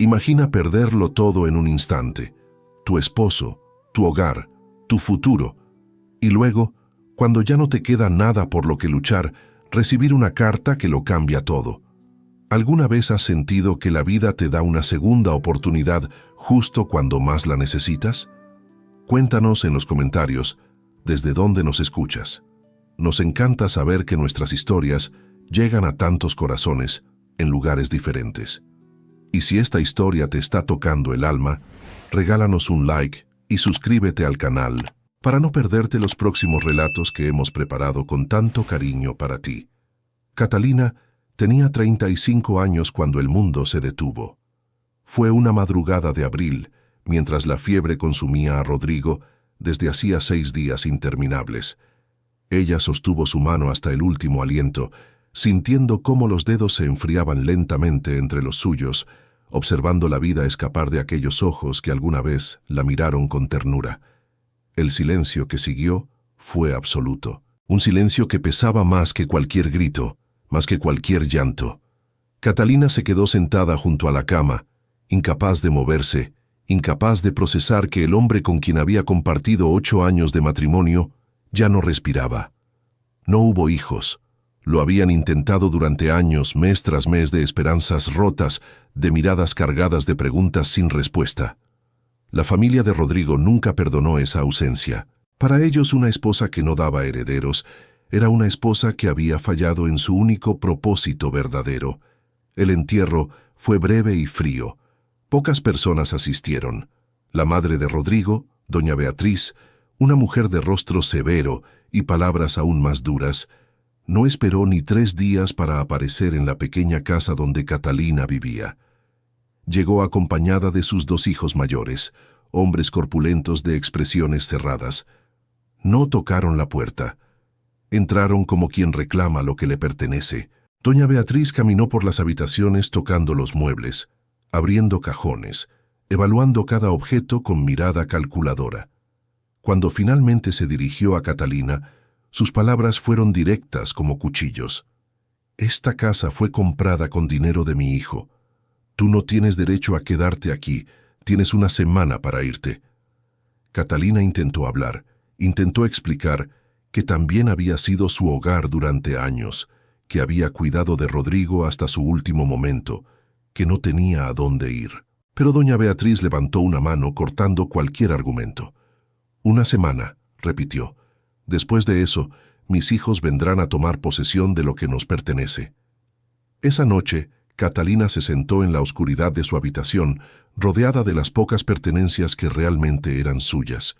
Imagina perderlo todo en un instante: tu esposo, tu hogar, tu futuro, y luego, cuando ya no te queda nada por lo que luchar, recibir una carta que lo cambia todo. ¿Alguna vez has sentido que la vida te da una segunda oportunidad justo cuando más la necesitas? Cuéntanos en los comentarios desde dónde nos escuchas. Nos encanta saber que nuestras historias llegan a tantos corazones en lugares diferentes. Y si esta historia te está tocando el alma, regálanos un like y suscríbete al canal para no perderte los próximos relatos que hemos preparado con tanto cariño para ti. Catalina tenía 35 años cuando el mundo se detuvo. Fue una madrugada de abril, mientras la fiebre consumía a Rodrigo desde hacía 6 días interminables. Ella sostuvo su mano hasta el último aliento, sintiendo cómo los dedos se enfriaban lentamente entre los suyos, observando la vida escapar de aquellos ojos que alguna vez la miraron con ternura. El silencio que siguió fue absoluto, un silencio que pesaba más que cualquier grito, más que cualquier llanto. Catalina se quedó sentada junto a la cama, incapaz de moverse, incapaz de procesar que el hombre con quien había compartido 8 años de matrimonio ya no respiraba. No hubo hijos. Lo habían intentado durante años, mes tras mes, de esperanzas rotas, de miradas cargadas de preguntas sin respuesta. La familia de Rodrigo nunca perdonó esa ausencia. Para ellos, una esposa que no daba herederos era una esposa que había fallado en su único propósito verdadero. El entierro fue breve y frío. Pocas personas asistieron. La madre de Rodrigo, doña Beatriz, una mujer de rostro severo y palabras aún más duras, no esperó ni 3 días para aparecer en la pequeña casa donde Catalina vivía. Llegó acompañada de sus 2 hijos mayores, hombres corpulentos de expresiones cerradas. No tocaron la puerta. Entraron como quien reclama lo que le pertenece. Doña Beatriz caminó por las habitaciones tocando los muebles, abriendo cajones, evaluando cada objeto con mirada calculadora. Cuando finalmente se dirigió a Catalina, sus palabras fueron directas como cuchillos. «Esta casa fue comprada con dinero de mi hijo. Tú no tienes derecho a quedarte aquí, tienes una semana para irte». Catalina intentó hablar, intentó explicar que también había sido su hogar durante años, que había cuidado de Rodrigo hasta su último momento, que no tenía a dónde ir. Pero doña Beatriz levantó una mano cortando cualquier argumento. «Una semana», repitió. «Después de eso, mis hijos vendrán a tomar posesión de lo que nos pertenece». Esa noche, Catalina se sentó en la oscuridad de su habitación, rodeada de las pocas pertenencias que realmente eran suyas.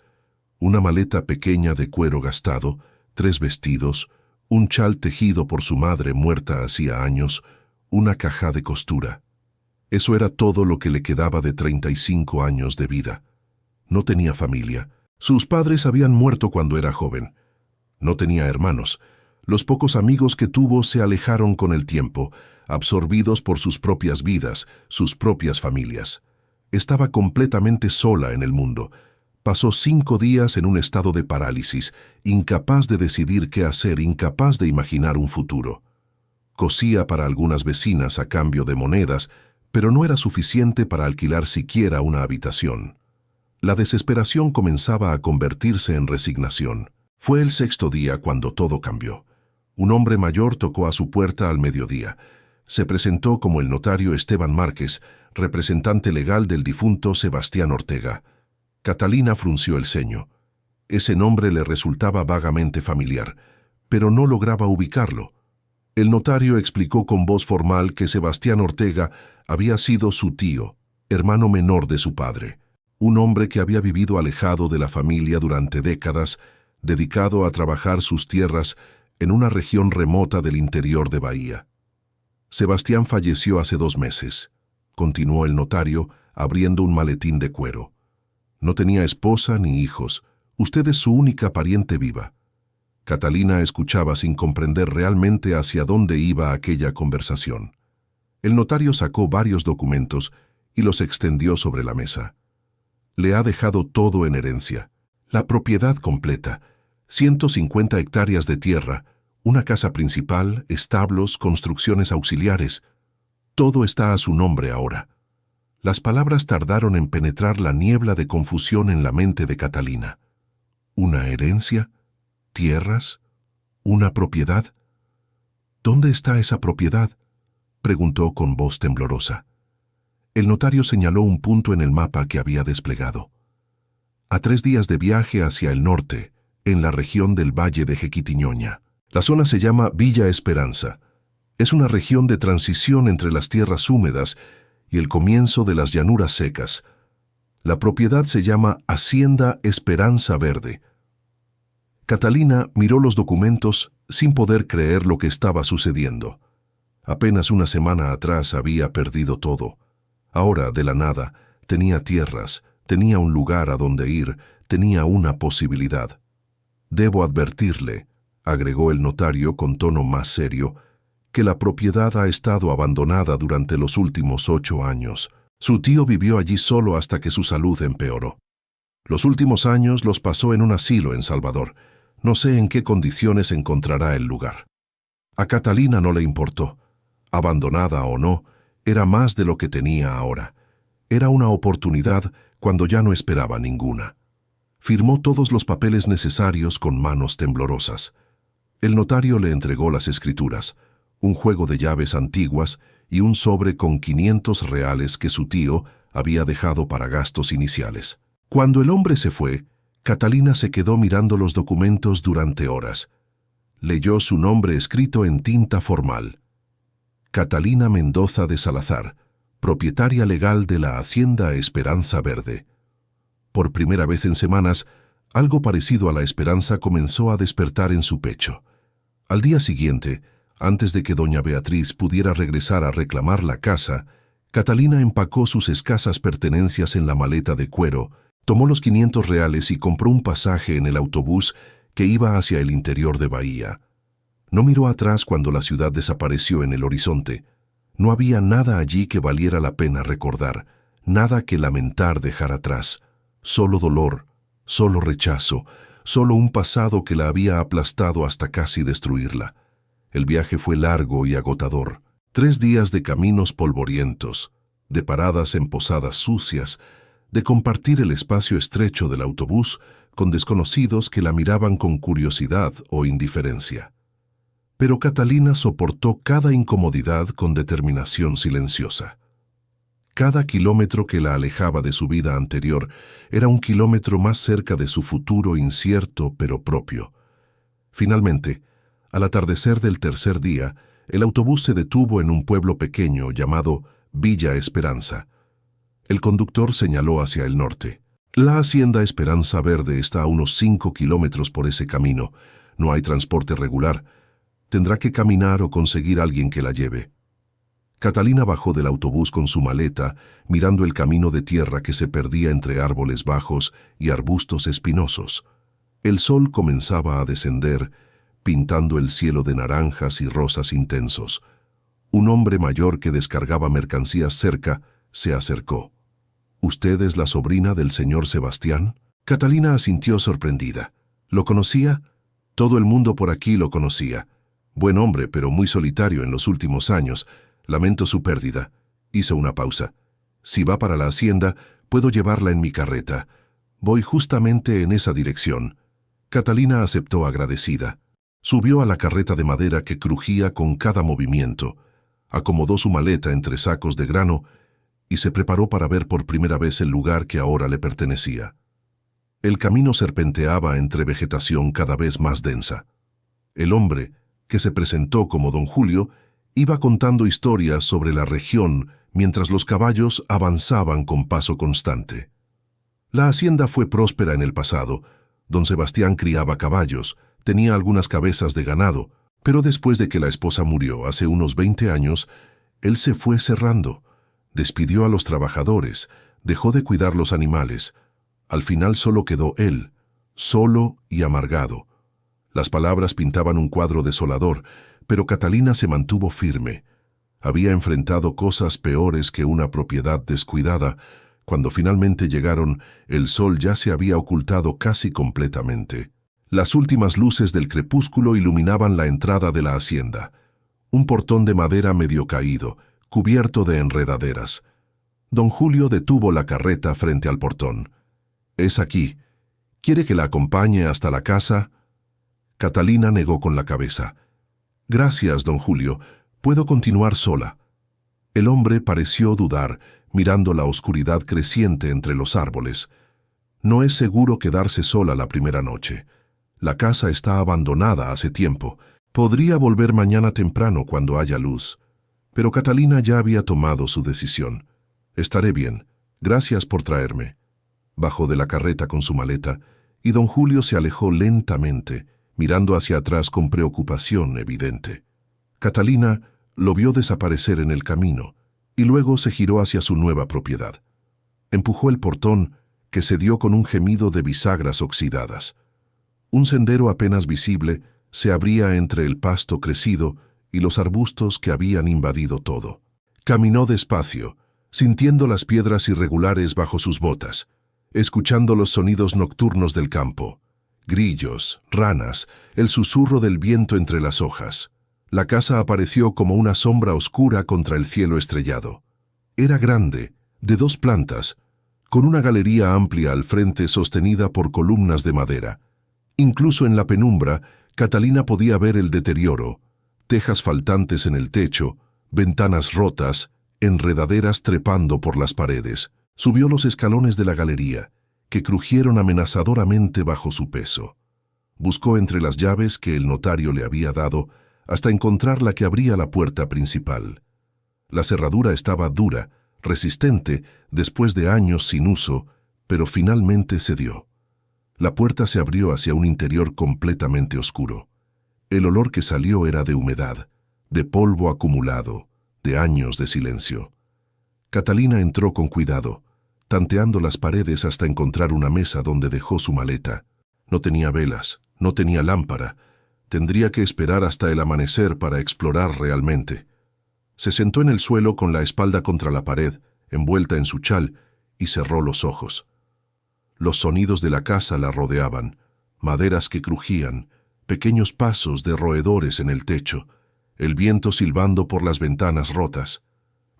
Una maleta pequeña de cuero gastado, 3 vestidos, un chal tejido por su madre muerta hacía años, una caja de costura. Eso era todo lo que le quedaba de 35 años de vida. No tenía familia. Sus padres habían muerto cuando era joven. No tenía hermanos. Los pocos amigos que tuvo se alejaron con el tiempo, absorbidos por sus propias vidas, sus propias familias. Estaba completamente sola en el mundo. Pasó 5 días en un estado de parálisis, incapaz de decidir qué hacer, incapaz de imaginar un futuro. Cosía para algunas vecinas a cambio de monedas, pero no era suficiente para alquilar siquiera una habitación. La desesperación comenzaba a convertirse en resignación. Fue el 6.º día cuando todo cambió. Un hombre mayor tocó a su puerta al mediodía. Se presentó como el notario Esteban Márquez, representante legal del difunto Sebastián Ortega. Catalina frunció el ceño. Ese nombre le resultaba vagamente familiar, pero no lograba ubicarlo. El notario explicó con voz formal que Sebastián Ortega había sido su tío, hermano menor de su padre. Un hombre que había vivido alejado de la familia durante décadas, dedicado a trabajar sus tierras en una región remota del interior de Bahía. Sebastián falleció hace 2 meses, continuó el notario, abriendo un maletín de cuero. No tenía esposa ni hijos. Usted es su única pariente viva. Catalina escuchaba sin comprender realmente hacia dónde iba aquella conversación. El notario sacó varios documentos y los extendió sobre la mesa. Le ha dejado todo en herencia. La propiedad completa, 150 hectáreas de tierra, una casa principal, establos, construcciones auxiliares. Todo está a su nombre ahora. Las palabras tardaron en penetrar la niebla de confusión en la mente de Catalina. ¿Una herencia? ¿Tierras? ¿Una propiedad? ¿Dónde está esa propiedad?, preguntó con voz temblorosa. El notario señaló un punto en el mapa que había desplegado. A 3 días de viaje hacia el norte, en la región del Valle de Jequitiñoña. La zona se llama Villa Esperanza. Es una región de transición entre las tierras húmedas y el comienzo de las llanuras secas. La propiedad se llama Hacienda Esperanza Verde. Catalina miró los documentos sin poder creer lo que estaba sucediendo. Apenas una semana atrás había perdido todo. Ahora, de la nada, tenía tierras, tenía un lugar a donde ir, tenía una posibilidad. Debo advertirle, agregó el notario con tono más serio, que la propiedad ha estado abandonada durante los últimos 8 años. Su tío vivió allí solo hasta que su salud empeoró. Los últimos años los pasó en un asilo en Salvador. No sé en qué condiciones encontrará el lugar. A Catalina no le importó. Abandonada o no, era más de lo que tenía ahora. Era una oportunidad cuando ya no esperaba ninguna. Firmó todos los papeles necesarios con manos temblorosas. El notario le entregó las escrituras, un juego de llaves antiguas y un sobre con 500 reales que su tío había dejado para gastos iniciales. Cuando el hombre se fue, Catalina se quedó mirando los documentos durante horas. Leyó su nombre escrito en tinta formal. Catalina Mendoza de Salazar, propietaria legal de la Hacienda Esperanza Verde. Por primera vez en semanas, algo parecido a la esperanza comenzó a despertar en su pecho. Al día siguiente, antes de que doña Beatriz pudiera regresar a reclamar la casa, Catalina empacó sus escasas pertenencias en la maleta de cuero, tomó los 500 reales y compró un pasaje en el autobús que iba hacia el interior de Bahía. No miró atrás cuando la ciudad desapareció en el horizonte. No había nada allí que valiera la pena recordar, nada que lamentar dejar atrás. Solo dolor, solo rechazo, solo un pasado que la había aplastado hasta casi destruirla. El viaje fue largo y agotador. 3 días de caminos polvorientos, de paradas en posadas sucias, de compartir el espacio estrecho del autobús con desconocidos que la miraban con curiosidad o indiferencia. Pero Catalina soportó cada incomodidad con determinación silenciosa. Cada kilómetro que la alejaba de su vida anterior era un kilómetro más cerca de su futuro incierto pero propio. Finalmente, al atardecer del tercer día, el autobús se detuvo en un pueblo pequeño llamado Villa Esperanza. El conductor señaló hacia el norte. La Hacienda Esperanza Verde está a unos 5 kilómetros por ese camino. No hay transporte regular. Tendrá que caminar o conseguir a alguien que la lleve. Catalina bajó del autobús con su maleta, mirando el camino de tierra que se perdía entre árboles bajos y arbustos espinosos. El sol comenzaba a descender, pintando el cielo de naranjas y rosas intensos. Un hombre mayor que descargaba mercancías cerca se acercó. ¿Usted es la sobrina del señor Sebastián? Catalina asintió sorprendida. ¿Lo conocía? Todo el mundo por aquí lo conocía. Buen hombre, pero muy solitario en los últimos años. Lamento su pérdida. Hizo una pausa. Si va para la hacienda, puedo llevarla en mi carreta. Voy justamente en esa dirección. Catalina aceptó agradecida. Subió a la carreta de madera que crujía con cada movimiento. Acomodó su maleta entre sacos de grano y se preparó para ver por primera vez el lugar que ahora le pertenecía. El camino serpenteaba entre vegetación cada vez más densa. El hombre, que se presentó como don Julio, iba contando historias sobre la región mientras los caballos avanzaban con paso constante. La hacienda fue próspera en el pasado. Don Sebastián criaba caballos, tenía algunas cabezas de ganado, pero después de que la esposa murió hace unos 20 años, él se fue cerrando. Despidió a los trabajadores, dejó de cuidar los animales. Al final solo quedó él, solo y amargado. Las palabras pintaban un cuadro desolador, pero Catalina se mantuvo firme. Había enfrentado cosas peores que una propiedad descuidada. Cuando finalmente llegaron, el sol ya se había ocultado casi completamente. Las últimas luces del crepúsculo iluminaban la entrada de la hacienda. Un portón de madera medio caído, cubierto de enredaderas. Don Julio detuvo la carreta frente al portón. «Es aquí. ¿Quiere que la acompañe hasta la casa?» Catalina negó con la cabeza. «Gracias, don Julio. Puedo continuar sola». El hombre pareció dudar, mirando la oscuridad creciente entre los árboles. «No es seguro quedarse sola la primera noche. La casa está abandonada hace tiempo. Podría volver mañana temprano cuando haya luz». Pero Catalina ya había tomado su decisión. «Estaré bien. Gracias por traerme». Bajó de la carreta con su maleta, y don Julio se alejó lentamente, mirando hacia atrás con preocupación evidente. Catalina lo vio desaparecer en el camino, y luego se giró hacia su nueva propiedad. Empujó el portón, que cedió con un gemido de bisagras oxidadas. Un sendero apenas visible se abría entre el pasto crecido y los arbustos que habían invadido todo. Caminó despacio, sintiendo las piedras irregulares bajo sus botas, escuchando los sonidos nocturnos del campo, grillos, ranas, el susurro del viento entre las hojas. La casa apareció como una sombra oscura contra el cielo estrellado. Era grande, de 2 plantas, con una galería amplia al frente sostenida por columnas de madera. Incluso en la penumbra, Catalina podía ver el deterioro, tejas faltantes en el techo, ventanas rotas, enredaderas trepando por las paredes. Subió los escalones de la galería, que crujieron amenazadoramente bajo su peso. Buscó entre las llaves que el notario le había dado hasta encontrar la que abría la puerta principal. La cerradura estaba dura, resistente, después de años sin uso, pero finalmente cedió. La puerta se abrió hacia un interior completamente oscuro. El olor que salió era de humedad, de polvo acumulado, de años de silencio. Catalina entró con cuidado, tanteando las paredes hasta encontrar una mesa donde dejó su maleta. No tenía velas, no tenía lámpara. Tendría que esperar hasta el amanecer para explorar realmente. Se sentó en el suelo con la espalda contra la pared, envuelta en su chal, y cerró los ojos. Los sonidos de la casa la rodeaban, maderas que crujían, pequeños pasos de roedores en el techo, el viento silbando por las ventanas rotas.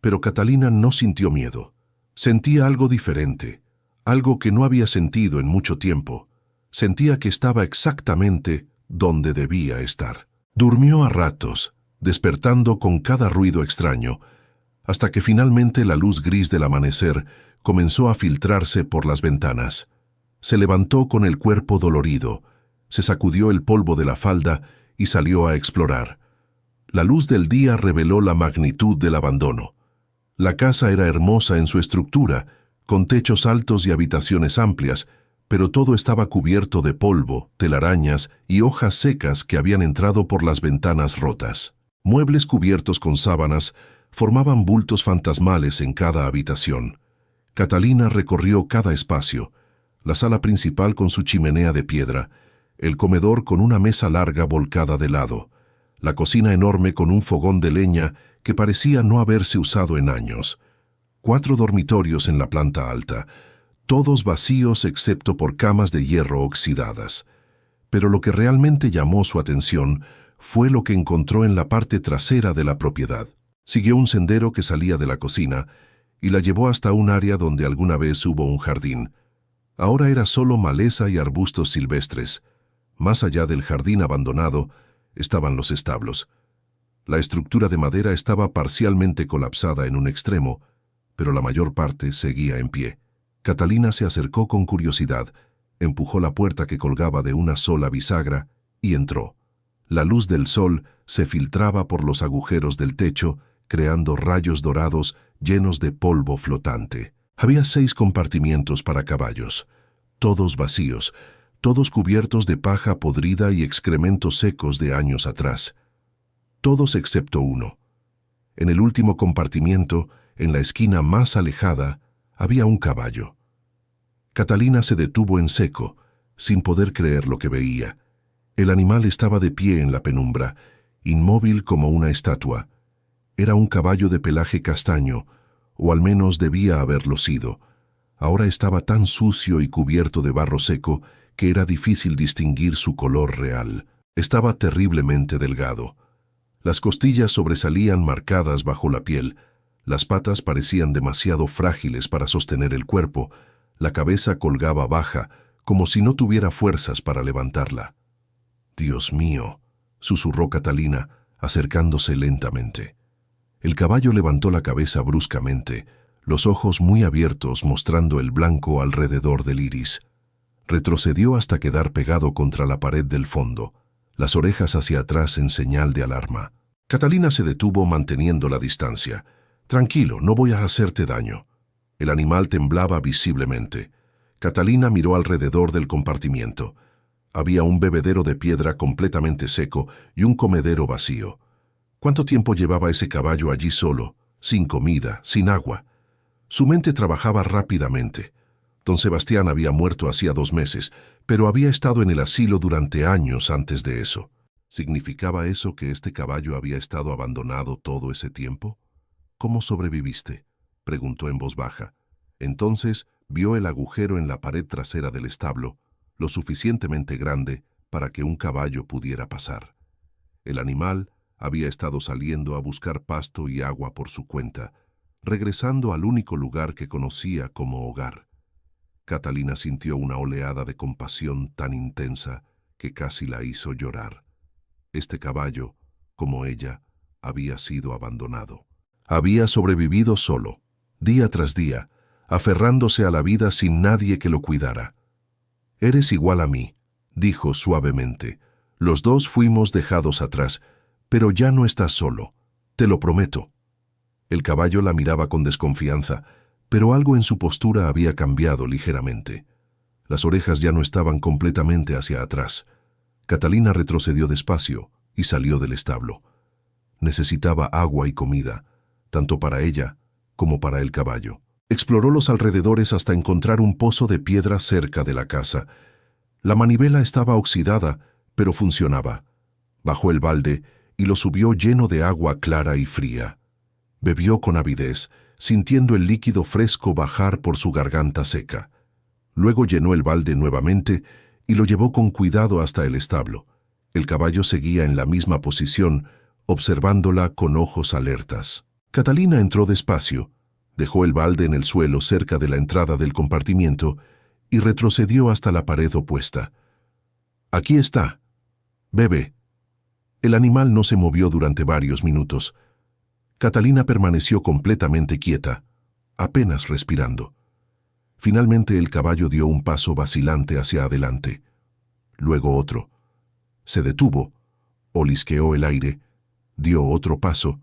Pero Catalina no sintió miedo. Sentía algo diferente, algo que no había sentido en mucho tiempo. Sentía que estaba exactamente donde debía estar. Durmió a ratos, despertando con cada ruido extraño, hasta que finalmente la luz gris del amanecer comenzó a filtrarse por las ventanas. Se levantó con el cuerpo dolorido, se sacudió el polvo de la falda y salió a explorar. La luz del día reveló la magnitud del abandono. La casa era hermosa en su estructura, con techos altos y habitaciones amplias, pero todo estaba cubierto de polvo, telarañas y hojas secas que habían entrado por las ventanas rotas. Muebles cubiertos con sábanas formaban bultos fantasmales en cada habitación. Catalina recorrió cada espacio, la sala principal con su chimenea de piedra, el comedor con una mesa larga volcada de lado, la cocina enorme con un fogón de leña que parecía no haberse usado en años, 4 dormitorios en la planta alta, todos vacíos excepto por camas de hierro oxidadas. Pero lo que realmente llamó su atención fue lo que encontró en la parte trasera de la propiedad. Siguió un sendero que salía de la cocina y la llevó hasta un área donde alguna vez hubo un jardín. Ahora era solo maleza y arbustos silvestres. Más allá del jardín abandonado estaban los establos. La estructura de madera estaba parcialmente colapsada en un extremo, pero la mayor parte seguía en pie. Catalina se acercó con curiosidad, empujó la puerta que colgaba de una sola bisagra y entró. La luz del sol se filtraba por los agujeros del techo, creando rayos dorados llenos de polvo flotante. Había 6 compartimientos para caballos, todos vacíos, todos cubiertos de paja podrida y excrementos secos de años atrás. Todos excepto uno. En el último compartimiento, en la esquina más alejada, había un caballo. Catalina se detuvo en seco, sin poder creer lo que veía. El animal estaba de pie en la penumbra, inmóvil como una estatua. Era un caballo de pelaje castaño, o al menos debía haberlo sido. Ahora estaba tan sucio y cubierto de barro seco que era difícil distinguir su color real. Estaba terriblemente delgado. Las costillas sobresalían marcadas bajo la piel, Las patas parecían demasiado frágiles para sostener el cuerpo, la cabeza colgaba baja, como si no tuviera fuerzas para levantarla. «Dios mío», susurró Catalina, acercándose lentamente. El caballo levantó la cabeza bruscamente, los ojos muy abiertos mostrando el blanco alrededor del iris. Retrocedió hasta quedar pegado contra la pared del fondo, las orejas hacia atrás en señal de alarma. Catalina se detuvo manteniendo la distancia. «Tranquilo, no voy a hacerte daño». El animal temblaba visiblemente. Catalina miró alrededor del compartimiento. Había un bebedero de piedra completamente seco y un comedero vacío. ¿Cuánto tiempo llevaba ese caballo allí solo, sin comida, sin agua? Su mente trabajaba rápidamente. Don Sebastián había muerto hacía 2 meses, pero había estado en el asilo durante años antes de eso. ¿Significaba eso que este caballo había estado abandonado todo ese tiempo? «¿Cómo sobreviviste?», preguntó en voz baja. Entonces vio el agujero en la pared trasera del establo, lo suficientemente grande para que un caballo pudiera pasar. El animal había estado saliendo a buscar pasto y agua por su cuenta, regresando al único lugar que conocía como hogar. Catalina sintió una oleada de compasión tan intensa que casi la hizo llorar. Este caballo, como ella, había sido abandonado. Había sobrevivido solo, día tras día, aferrándose a la vida sin nadie que lo cuidara. «Eres igual a mí», dijo suavemente. «Los dos fuimos dejados atrás, pero ya no estás solo, te lo prometo». El caballo la miraba con desconfianza, pero algo en su postura había cambiado ligeramente. Las orejas ya no estaban completamente hacia atrás. Catalina retrocedió despacio y salió del establo. Necesitaba agua y comida, tanto para ella como para el caballo. Exploró los alrededores hasta encontrar un pozo de piedra cerca de la casa. La manivela estaba oxidada, pero funcionaba. Bajó el balde y lo subió lleno de agua clara y fría. Bebió con avidez, sintiendo el líquido fresco bajar por su garganta seca. Luego llenó el balde nuevamente y lo llevó con cuidado hasta el establo. El caballo seguía en la misma posición, observándola con ojos alertas. Catalina entró despacio, dejó el balde en el suelo cerca de la entrada del compartimiento y retrocedió hasta la pared opuesta. «Aquí está. Bebe». El animal no se movió durante varios minutos. Catalina permaneció completamente quieta, apenas respirando. Finalmente el caballo dio un paso vacilante hacia adelante. Luego otro. Se detuvo, olisqueó el aire, dio otro paso.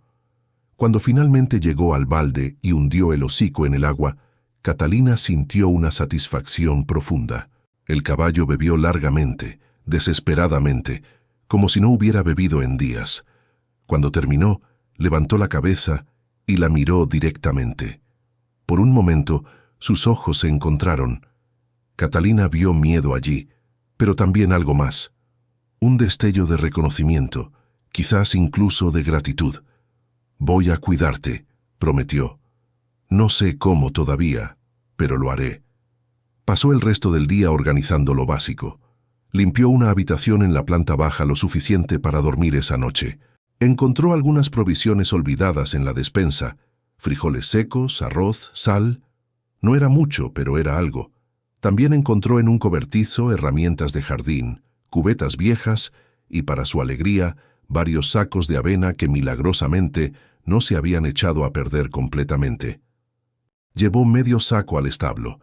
Cuando finalmente llegó al balde y hundió el hocico en el agua, Catalina sintió una satisfacción profunda. El caballo bebió largamente, desesperadamente, como si no hubiera bebido en días. Cuando terminó, levantó la cabeza y la miró directamente. Por un momento, sus ojos se encontraron. Catalina vio miedo allí, pero también algo más. Un destello de reconocimiento, quizás incluso de gratitud. «Voy a cuidarte», prometió. «No sé cómo todavía, pero lo haré». Pasó el resto del día organizando lo básico. Limpió una habitación en la planta baja lo suficiente para dormir esa noche. Encontró algunas provisiones olvidadas en la despensa: frijoles secos, arroz, sal. No era mucho, pero era algo. También encontró en un cobertizo herramientas de jardín, cubetas viejas y, para su alegría, varios sacos de avena que milagrosamente no se habían echado a perder completamente. Llevó medio saco al establo.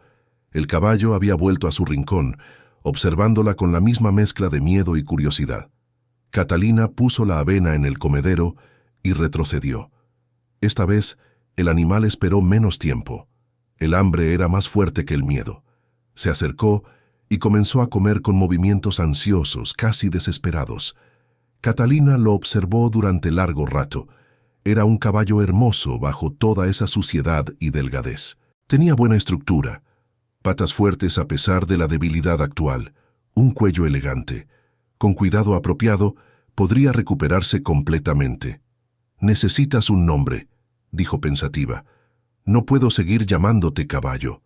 El caballo había vuelto a su rincón, observándola con la misma mezcla de miedo y curiosidad. Catalina puso la avena en el comedero y retrocedió. Esta vez, el animal esperó menos tiempo. El hambre era más fuerte que el miedo. Se acercó y comenzó a comer con movimientos ansiosos, casi desesperados. Catalina lo observó durante largo rato. Era un caballo hermoso bajo toda esa suciedad y delgadez. Tenía buena estructura, patas fuertes a pesar de la debilidad actual, un cuello elegante. Con cuidado apropiado, podría recuperarse completamente. «Necesitas un nombre», dijo pensativa. «No puedo seguir llamándote caballo».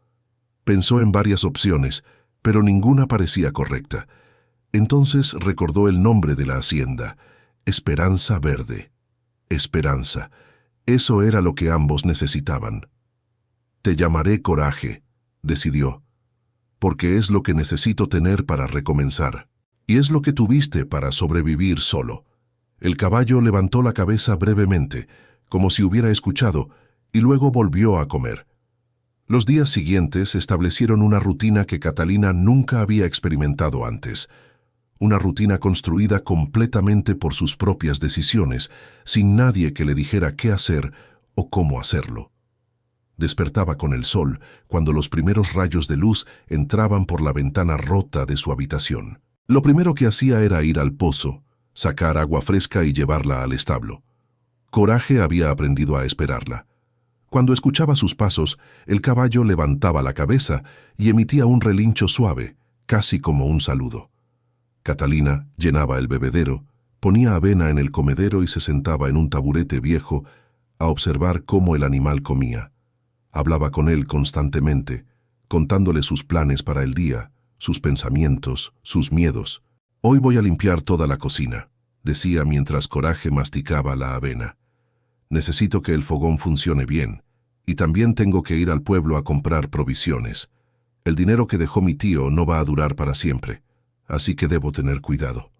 Pensó en varias opciones, pero ninguna parecía correcta. Entonces recordó el nombre de la hacienda: Esperanza Verde. Esperanza. Eso era lo que ambos necesitaban. Te llamaré Coraje, decidió, porque es lo que necesito tener para recomenzar. Y es lo que tuviste para sobrevivir solo. El caballo levantó la cabeza brevemente, como si hubiera escuchado, y luego volvió a comer. Los días siguientes establecieron una rutina que Catalina nunca había experimentado antes. Una rutina construida completamente por sus propias decisiones, sin nadie que le dijera qué hacer o cómo hacerlo. Despertaba con el sol cuando los primeros rayos de luz entraban por la ventana rota de su habitación. Lo primero que hacía era ir al pozo, sacar agua fresca y llevarla al establo. Coraje había aprendido a esperarla. Cuando escuchaba sus pasos, el caballo levantaba la cabeza y emitía un relincho suave, casi como un saludo. Catalina llenaba el bebedero, ponía avena en el comedero y se sentaba en un taburete viejo a observar cómo el animal comía. Hablaba con él constantemente, contándole sus planes para el día, sus pensamientos, sus miedos. «Hoy voy a limpiar toda la cocina», decía mientras Coraje masticaba la avena. «Necesito que el fogón funcione bien, y también tengo que ir al pueblo a comprar provisiones. El dinero que dejó mi tío no va a durar para siempre, así que debo tener cuidado».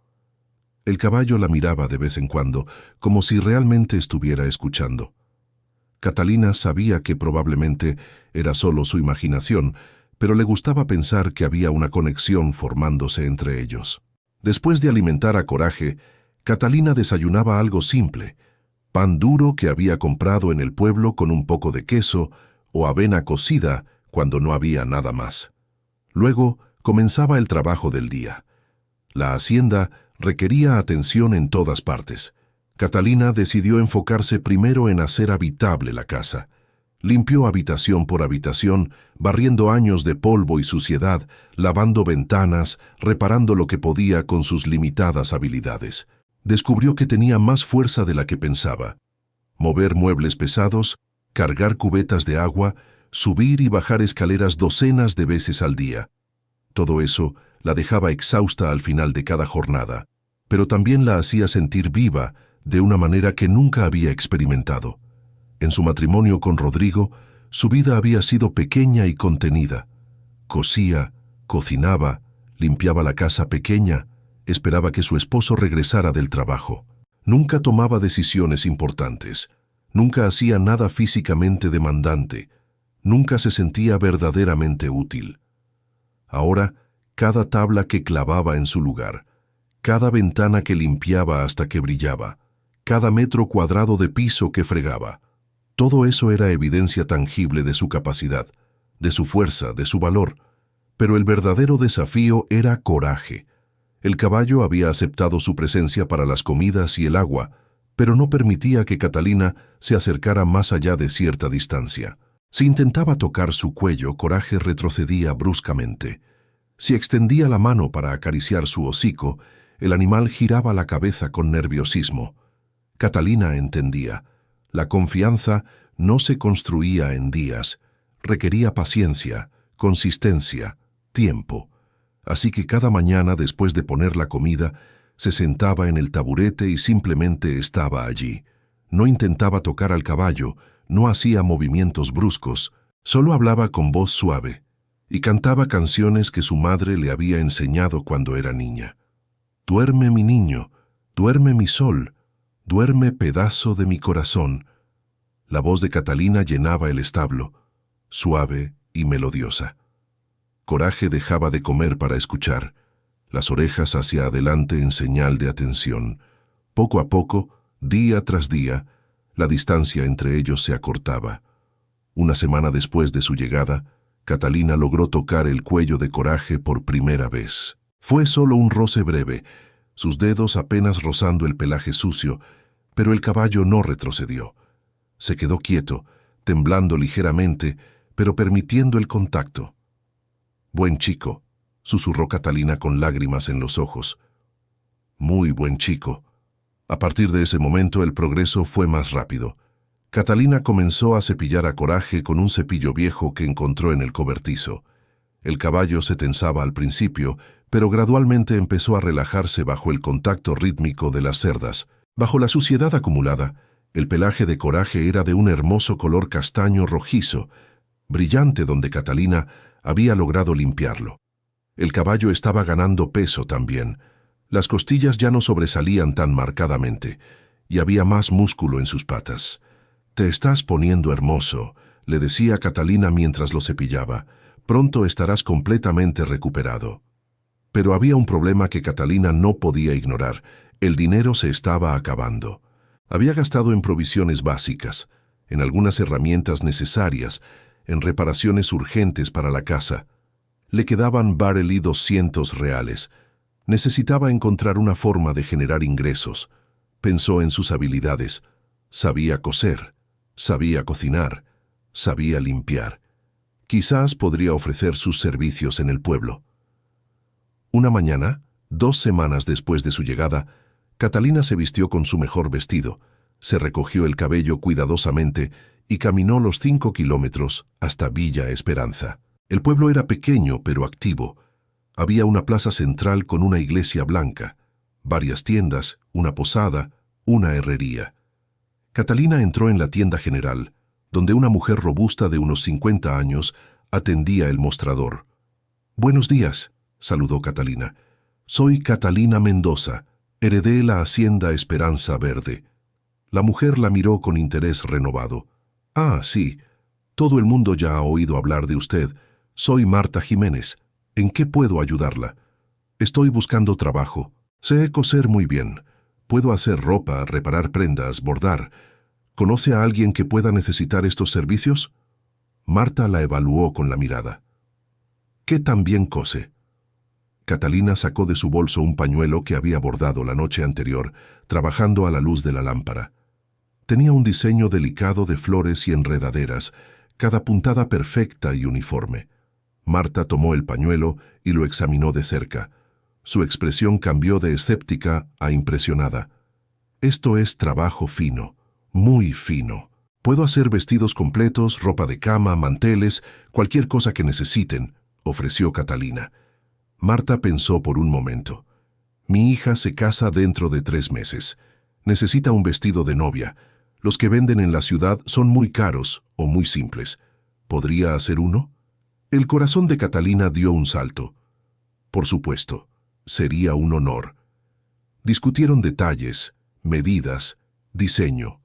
El caballo la miraba de vez en cuando, como si realmente estuviera escuchando. Catalina sabía que probablemente era solo su imaginación, pero le gustaba pensar que había una conexión formándose entre ellos. Después de alimentar a Coraje, Catalina desayunaba algo simple: pan duro que había comprado en el pueblo con un poco de queso o avena cocida cuando no había nada más. Luego comenzaba el trabajo del día. La hacienda requería atención en todas partes. Catalina decidió enfocarse primero en hacer habitable la casa. Limpió habitación por habitación, barriendo años de polvo y suciedad, lavando ventanas, reparando lo que podía con sus limitadas habilidades. Descubrió que tenía más fuerza de la que pensaba. Mover muebles pesados, cargar cubetas de agua, subir y bajar escaleras docenas de veces al día. Todo eso la dejaba exhausta al final de cada jornada, pero también la hacía sentir viva de una manera que nunca había experimentado. En su matrimonio con Rodrigo, su vida había sido pequeña y contenida. Cosía, cocinaba, limpiaba la casa pequeña, esperaba que su esposo regresara del trabajo. Nunca tomaba decisiones importantes, nunca hacía nada físicamente demandante, nunca se sentía verdaderamente útil. Ahora, cada tabla que clavaba en su lugar, cada ventana que limpiaba hasta que brillaba, cada metro cuadrado de piso que fregaba, todo eso era evidencia tangible de su capacidad, de su fuerza, de su valor. Pero el verdadero desafío era Coraje. El caballo había aceptado su presencia para las comidas y el agua, pero no permitía que Catalina se acercara más allá de cierta distancia. Si intentaba tocar su cuello, Coraje retrocedía bruscamente. Si extendía la mano para acariciar su hocico, el animal giraba la cabeza con nerviosismo. Catalina entendía. La confianza no se construía en días, requería paciencia, consistencia, tiempo. Así que cada mañana, después de poner la comida, se sentaba en el taburete y simplemente estaba allí. No intentaba tocar al caballo, no hacía movimientos bruscos, solo hablaba con voz suave y cantaba canciones que su madre le había enseñado cuando era niña. «Duerme, mi niño, duerme, mi sol, duerme, pedazo de mi corazón». La voz de Catalina llenaba el establo, suave y melodiosa. Coraje dejaba de comer para escuchar, las orejas hacia adelante en señal de atención. Poco a poco, día tras día, la distancia entre ellos se acortaba. Una semana después de su llegada, Catalina logró tocar el cuello de Coraje por primera vez. Fue solo un roce breve, sus dedos apenas rozando el pelaje sucio, pero el caballo no retrocedió. Se quedó quieto, temblando ligeramente, pero permitiendo el contacto. «Buen chico», susurró Catalina con lágrimas en los ojos. «Muy buen chico». A partir de ese momento el progreso fue más rápido. Catalina comenzó a cepillar a Coraje con un cepillo viejo que encontró en el cobertizo. El caballo se tensaba al principio, pero gradualmente empezó a relajarse bajo el contacto rítmico de las cerdas. Bajo la suciedad acumulada, El pelaje de Coraje era de un hermoso color castaño rojizo, brillante donde Catalina había logrado limpiarlo. El caballo estaba ganando peso también. Las costillas ya no sobresalían tan marcadamente, y había más músculo en sus patas. «Te estás poniendo hermoso», le decía Catalina mientras lo cepillaba. «Pronto estarás completamente recuperado». Pero había un problema que Catalina no podía ignorar. El dinero se estaba acabando. Había gastado en provisiones básicas, en algunas herramientas necesarias, en reparaciones urgentes para la casa. Le quedaban barely 200 reales. Necesitaba encontrar una forma de generar ingresos. Pensó en sus habilidades. Sabía coser, sabía cocinar, sabía limpiar. Quizás podría ofrecer sus servicios en el pueblo. Una mañana, 2 semanas después de su llegada, Catalina se vistió con su mejor vestido, se recogió el cabello cuidadosamente y caminó los 5 kilómetros hasta Villa Esperanza. El pueblo era pequeño pero activo. Había una plaza central con una iglesia blanca, varias tiendas, una posada, una herrería. Catalina entró en la tienda general, donde una mujer robusta de unos 50 años atendía el mostrador. «Buenos días», saludó Catalina. «Soy Catalina Mendoza. Heredé la hacienda Esperanza Verde». La mujer la miró con interés renovado. «Ah, sí. Todo el mundo ya ha oído hablar de usted. Soy Marta Jiménez. ¿En qué puedo ayudarla?» «Estoy buscando trabajo. Sé coser muy bien. Puedo hacer ropa, reparar prendas, bordar. ¿Conoce a alguien que pueda necesitar estos servicios?» Marta la evaluó con la mirada. «¿Qué tan bien cose?» Catalina sacó de su bolso un pañuelo que había bordado la noche anterior, trabajando a la luz de la lámpara. Tenía un diseño delicado de flores y enredaderas, cada puntada perfecta y uniforme. Marta tomó el pañuelo y lo examinó de cerca. Su expresión cambió de escéptica a impresionada. «Esto es trabajo fino, muy fino. Puedo hacer vestidos completos, ropa de cama, manteles, cualquier cosa que necesiten», ofreció Catalina. Marta pensó por un momento. «Mi hija se casa dentro de 3 meses. Necesita un vestido de novia. Los que venden en la ciudad son muy caros o muy simples. ¿Podría hacer uno?» El corazón de Catalina dio un salto. Por supuesto, sería un honor. Discutieron detalles, medidas, diseño.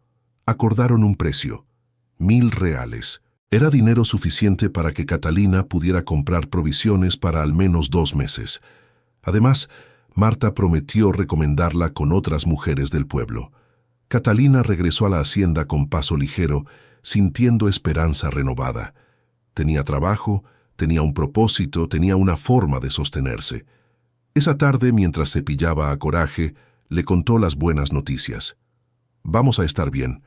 Acordaron un precio, 1,000 reales. Era dinero suficiente para que Catalina pudiera comprar provisiones para al menos 2 meses. Además, Marta prometió recomendarla con otras mujeres del pueblo. Catalina regresó a la hacienda con paso ligero, sintiendo esperanza renovada. Tenía trabajo, tenía un propósito, tenía una forma de sostenerse. Esa tarde, mientras cepillaba a Coraje, le contó las buenas noticias. «Vamos a estar bien.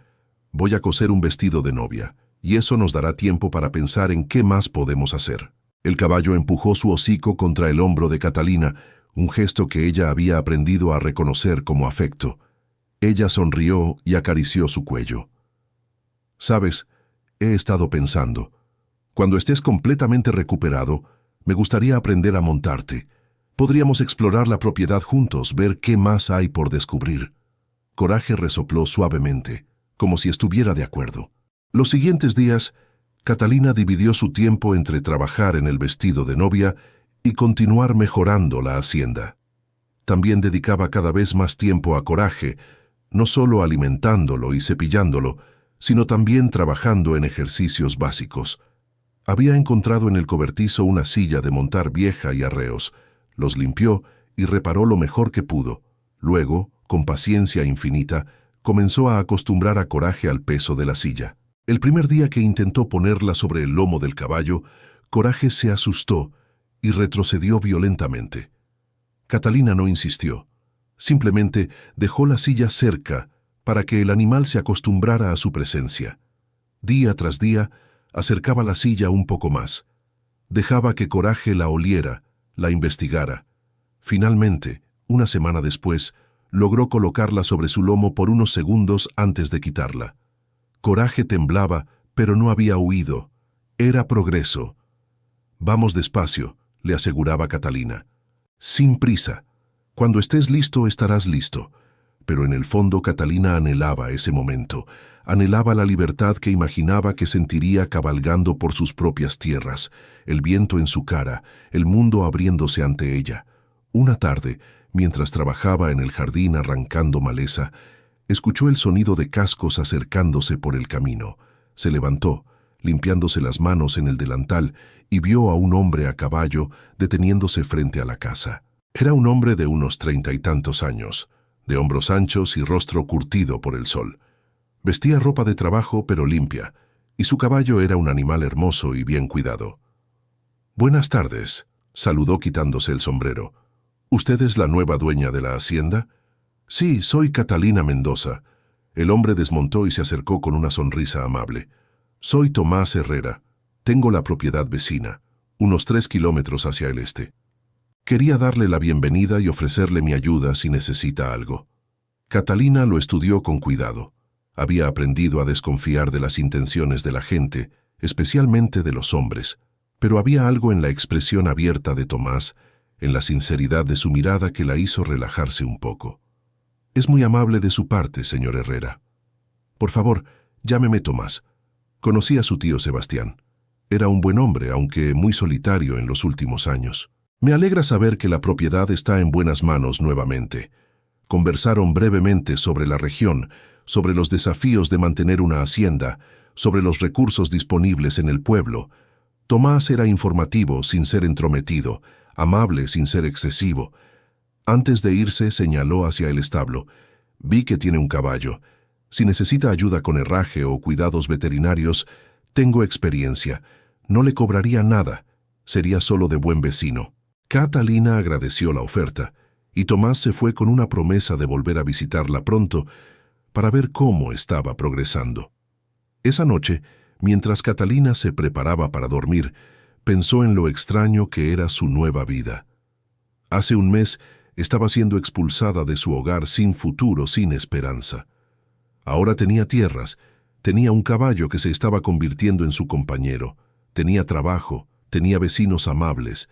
Voy a coser un vestido de novia, y eso nos dará tiempo para pensar en qué más podemos hacer». El caballo empujó su hocico contra el hombro de Catalina, un gesto que ella había aprendido a reconocer como afecto. Ella sonrió y acarició su cuello. «Sabes, he estado pensando. Cuando estés completamente recuperado, me gustaría aprender a montarte. Podríamos explorar la propiedad juntos, ver qué más hay por descubrir». Coraje resopló suavemente, como si estuviera de acuerdo. Los siguientes días, Catalina dividió su tiempo entre trabajar en el vestido de novia y continuar mejorando la hacienda. También dedicaba cada vez más tiempo a Coraje, no solo alimentándolo y cepillándolo, sino también trabajando en ejercicios básicos. Había encontrado en el cobertizo una silla de montar vieja y arreos. Los limpió y reparó lo mejor que pudo. Luego, con paciencia infinita, comenzó a acostumbrar a Coraje al peso de la silla. El primer día que intentó ponerla sobre el lomo del caballo, Coraje se asustó y retrocedió violentamente. Catalina no insistió. Simplemente dejó la silla cerca para que el animal se acostumbrara a su presencia. Día tras día, acercaba la silla un poco más. Dejaba que Coraje la oliera, la investigara. Finalmente, una semana después, logró colocarla sobre su lomo por unos segundos antes de quitarla. Coraje temblaba, pero no había huido. Era progreso. «Vamos despacio», le aseguraba Catalina. «Sin prisa. Cuando estés listo, estarás listo. pero en el fondo Catalina anhelaba ese momento, anhelaba la libertad que imaginaba que sentiría cabalgando por sus propias tierras, el viento en su cara, el mundo abriéndose ante ella. Una tarde, mientras trabajaba en el jardín arrancando maleza, escuchó el sonido de cascos acercándose por el camino. Se levantó, limpiándose las manos en el delantal, y vio a un hombre a caballo deteniéndose frente a la casa. Era un hombre de unos 30 y tantos años, de hombros anchos y rostro curtido por el sol. Vestía ropa de trabajo pero limpia, y su caballo era un animal hermoso y bien cuidado. «Buenas tardes», saludó quitándose el sombrero. «¿Usted es la nueva dueña de la hacienda?» «Sí, soy Catalina Mendoza». El hombre desmontó y se acercó con una sonrisa amable. «Soy Tomás Herrera. Tengo la propiedad vecina, unos 3 kilómetros hacia el este. Quería darle la bienvenida y ofrecerle mi ayuda si necesita algo». Catalina lo estudió con cuidado. Había aprendido a desconfiar de las intenciones de la gente, especialmente de los hombres, pero había algo en la expresión abierta de Tomás, en la sinceridad de su mirada que la hizo relajarse un poco. «Es muy amable de su parte, señor Herrera. Por favor, llámeme Tomás. Conocí a su tío Sebastián. Era un buen hombre, aunque muy solitario en los últimos años. Me alegra saber que la propiedad está en buenas manos nuevamente». Conversaron brevemente sobre la región, sobre los desafíos de mantener una hacienda, sobre los recursos disponibles en el pueblo. Tomás era informativo sin ser entrometido, amable sin ser excesivo. Antes de irse señaló hacia el establo. «Vi que tiene un caballo. Si necesita ayuda con herraje o cuidados veterinarios, tengo experiencia. No le cobraría nada. Sería solo de buen vecino». Catalina agradeció la oferta, y Tomás se fue con una promesa de volver a visitarla pronto para ver cómo estaba progresando. Esa noche, mientras Catalina se preparaba para dormir, pensó en lo extraño que era su nueva vida. Hace un mes estaba siendo expulsada de su hogar sin futuro, sin esperanza. Ahora tenía tierras, tenía un caballo que se estaba convirtiendo en su compañero, tenía trabajo, tenía vecinos amables.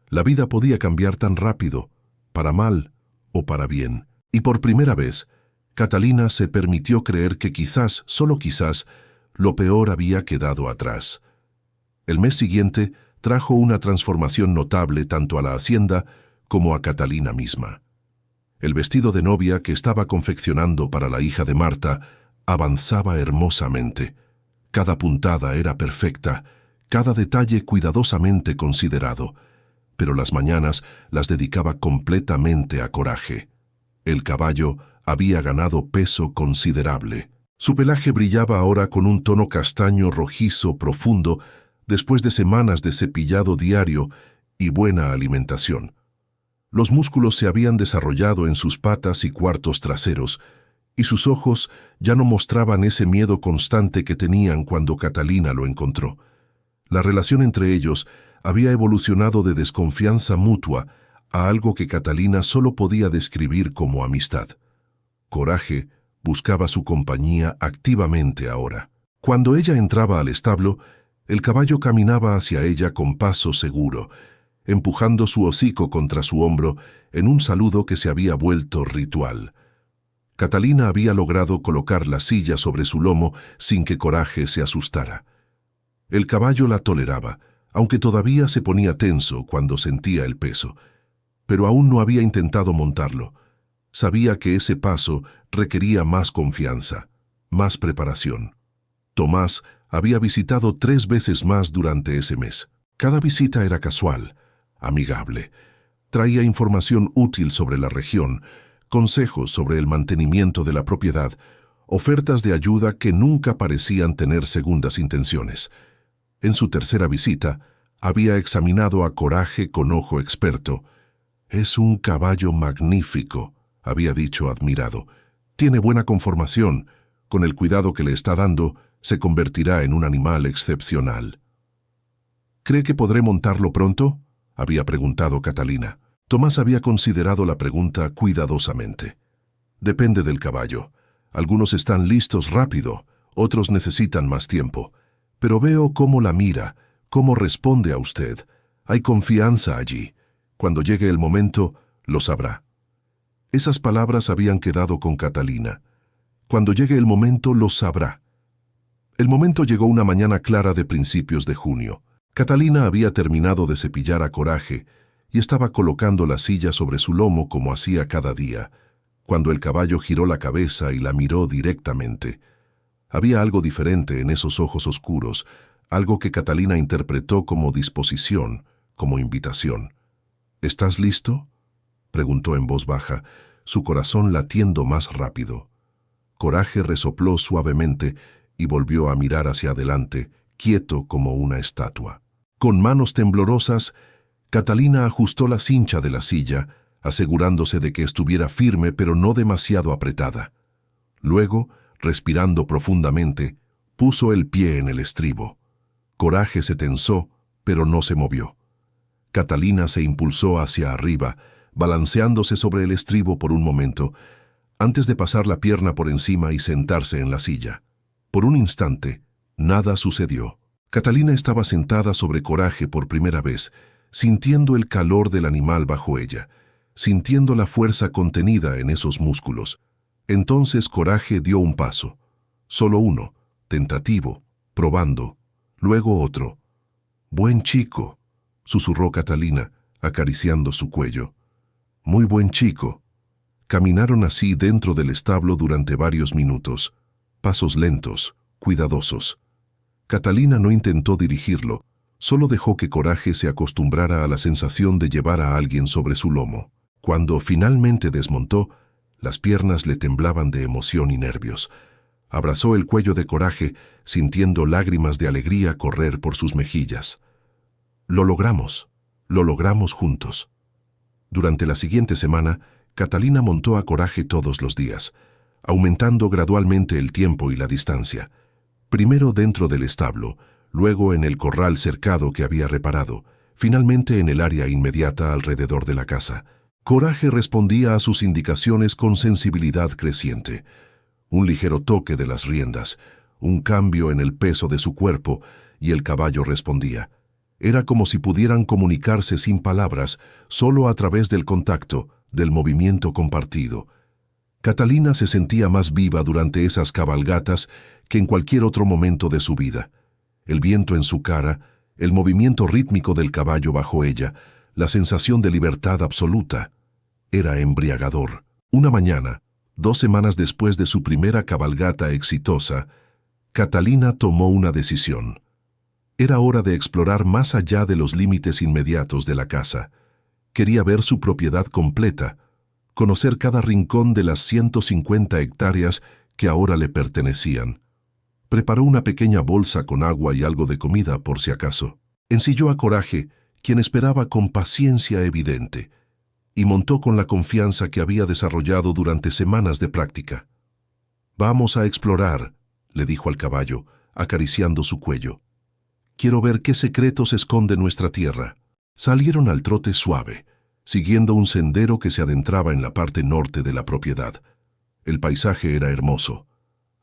La vida podía cambiar tan rápido, para mal o para bien. Y por primera vez, Catalina se permitió creer que quizás, solo quizás, lo peor había quedado atrás. El mes siguiente trajo una transformación notable tanto a la hacienda como a Catalina misma. El vestido de novia que estaba confeccionando para la hija de Marta avanzaba hermosamente. Cada puntada era perfecta, cada detalle cuidadosamente considerado, pero las mañanas las dedicaba completamente a Coraje. El caballo había ganado peso considerable. Su pelaje brillaba ahora con un tono castaño rojizo profundo después de semanas de cepillado diario y buena alimentación. Los músculos se habían desarrollado en sus patas y cuartos traseros, y sus ojos ya no mostraban ese miedo constante que tenían cuando Catalina lo encontró. La relación entre ellos había evolucionado de desconfianza mutua a algo que Catalina solo podía describir como amistad. Coraje buscaba su compañía activamente ahora. Cuando ella entraba al establo, el caballo caminaba hacia ella con paso seguro, empujando su hocico contra su hombro en un saludo que se había vuelto ritual. Catalina había logrado colocar la silla sobre su lomo sin que Coraje se asustara. El caballo la toleraba, aunque todavía se ponía tenso cuando sentía el peso, pero aún no había intentado montarlo. Sabía que ese paso requería más confianza, más preparación. Tomás había visitado 3 veces más durante ese mes. Cada visita era casual, amigable. Traía información útil sobre la región, consejos sobre el mantenimiento de la propiedad, ofertas de ayuda que nunca parecían tener segundas intenciones. En su tercera visita, había examinado a Coraje con ojo experto. «Es un caballo magnífico», había dicho admirado. «Tiene buena conformación. Con el cuidado que le está dando, se convertirá en un animal excepcional». «¿Cree que podré montarlo pronto?», había preguntado Catalina. Tomás había considerado la pregunta cuidadosamente. «Depende del caballo. Algunos están listos rápido, otros necesitan más tiempo. Pero veo cómo la mira, cómo responde a usted. Hay confianza allí. Cuando llegue el momento, lo sabrá». Esas palabras habían quedado con Catalina. Cuando llegue el momento, lo sabrá. El momento llegó una mañana clara de principios de junio. Catalina había terminado de cepillar a Coraje y estaba colocando la silla sobre su lomo como hacía cada día, cuando el caballo giró la cabeza y la miró directamente. Había algo diferente en esos ojos oscuros, algo que Catalina interpretó como disposición, como invitación. ¿Estás listo?, preguntó en voz baja, su corazón latiendo más rápido. Coraje resopló suavemente y volvió a mirar hacia adelante, quieto como una estatua. Con manos temblorosas, Catalina ajustó la cincha de la silla, asegurándose de que estuviera firme pero no demasiado apretada. Luego, respirando profundamente, puso el pie en el estribo. Coraje se tensó, pero no se movió. Catalina se impulsó hacia arriba, balanceándose sobre el estribo por un momento, antes de pasar la pierna por encima y sentarse en la silla. Por un instante, nada sucedió. Catalina estaba sentada sobre Coraje por primera vez, sintiendo el calor del animal bajo ella, sintiendo la fuerza contenida en esos músculos. Entonces Coraje dio un paso, solo uno, tentativo, probando, luego otro. «Buen chico», susurró Catalina, acariciando su cuello. «Muy buen chico». Caminaron así dentro del establo durante varios minutos, pasos lentos, cuidadosos. Catalina no intentó dirigirlo, solo dejó que Coraje se acostumbrara a la sensación de llevar a alguien sobre su lomo. Cuando finalmente desmontó, las piernas le temblaban de emoción y nervios. Abrazó el cuello de Coraje, sintiendo lágrimas de alegría correr por sus mejillas. Lo logramos juntos. Durante la siguiente semana, Catalina montó a Coraje todos los días, aumentando gradualmente el tiempo y la distancia. Primero dentro del establo, luego en el corral cercado que había reparado, finalmente en el área inmediata alrededor de la casa. Coraje respondía a sus indicaciones con sensibilidad creciente. Un ligero toque de las riendas, un cambio en el peso de su cuerpo, y el caballo respondía. Era como si pudieran comunicarse sin palabras, solo a través del contacto, del movimiento compartido. Catalina se sentía más viva durante esas cabalgatas que en cualquier otro momento de su vida. El viento en su cara, el movimiento rítmico del caballo bajo ella, la sensación de libertad absoluta. Era embriagador. Una mañana, 2 semanas después de su primera cabalgata exitosa, Catalina tomó una decisión. Era hora de explorar más allá de los límites inmediatos de la casa. Quería ver su propiedad completa, conocer cada rincón de las 150 hectáreas que ahora le pertenecían. Preparó una pequeña bolsa con agua y algo de comida por si acaso. Ensilló a Coraje, quien esperaba con paciencia evidente, y montó con la confianza que había desarrollado durante semanas de práctica. «Vamos a explorar», le dijo al caballo, acariciando su cuello. «Quiero ver qué secretos esconde nuestra tierra». Salieron al trote suave, siguiendo un sendero que se adentraba en la parte norte de la propiedad. El paisaje era hermoso.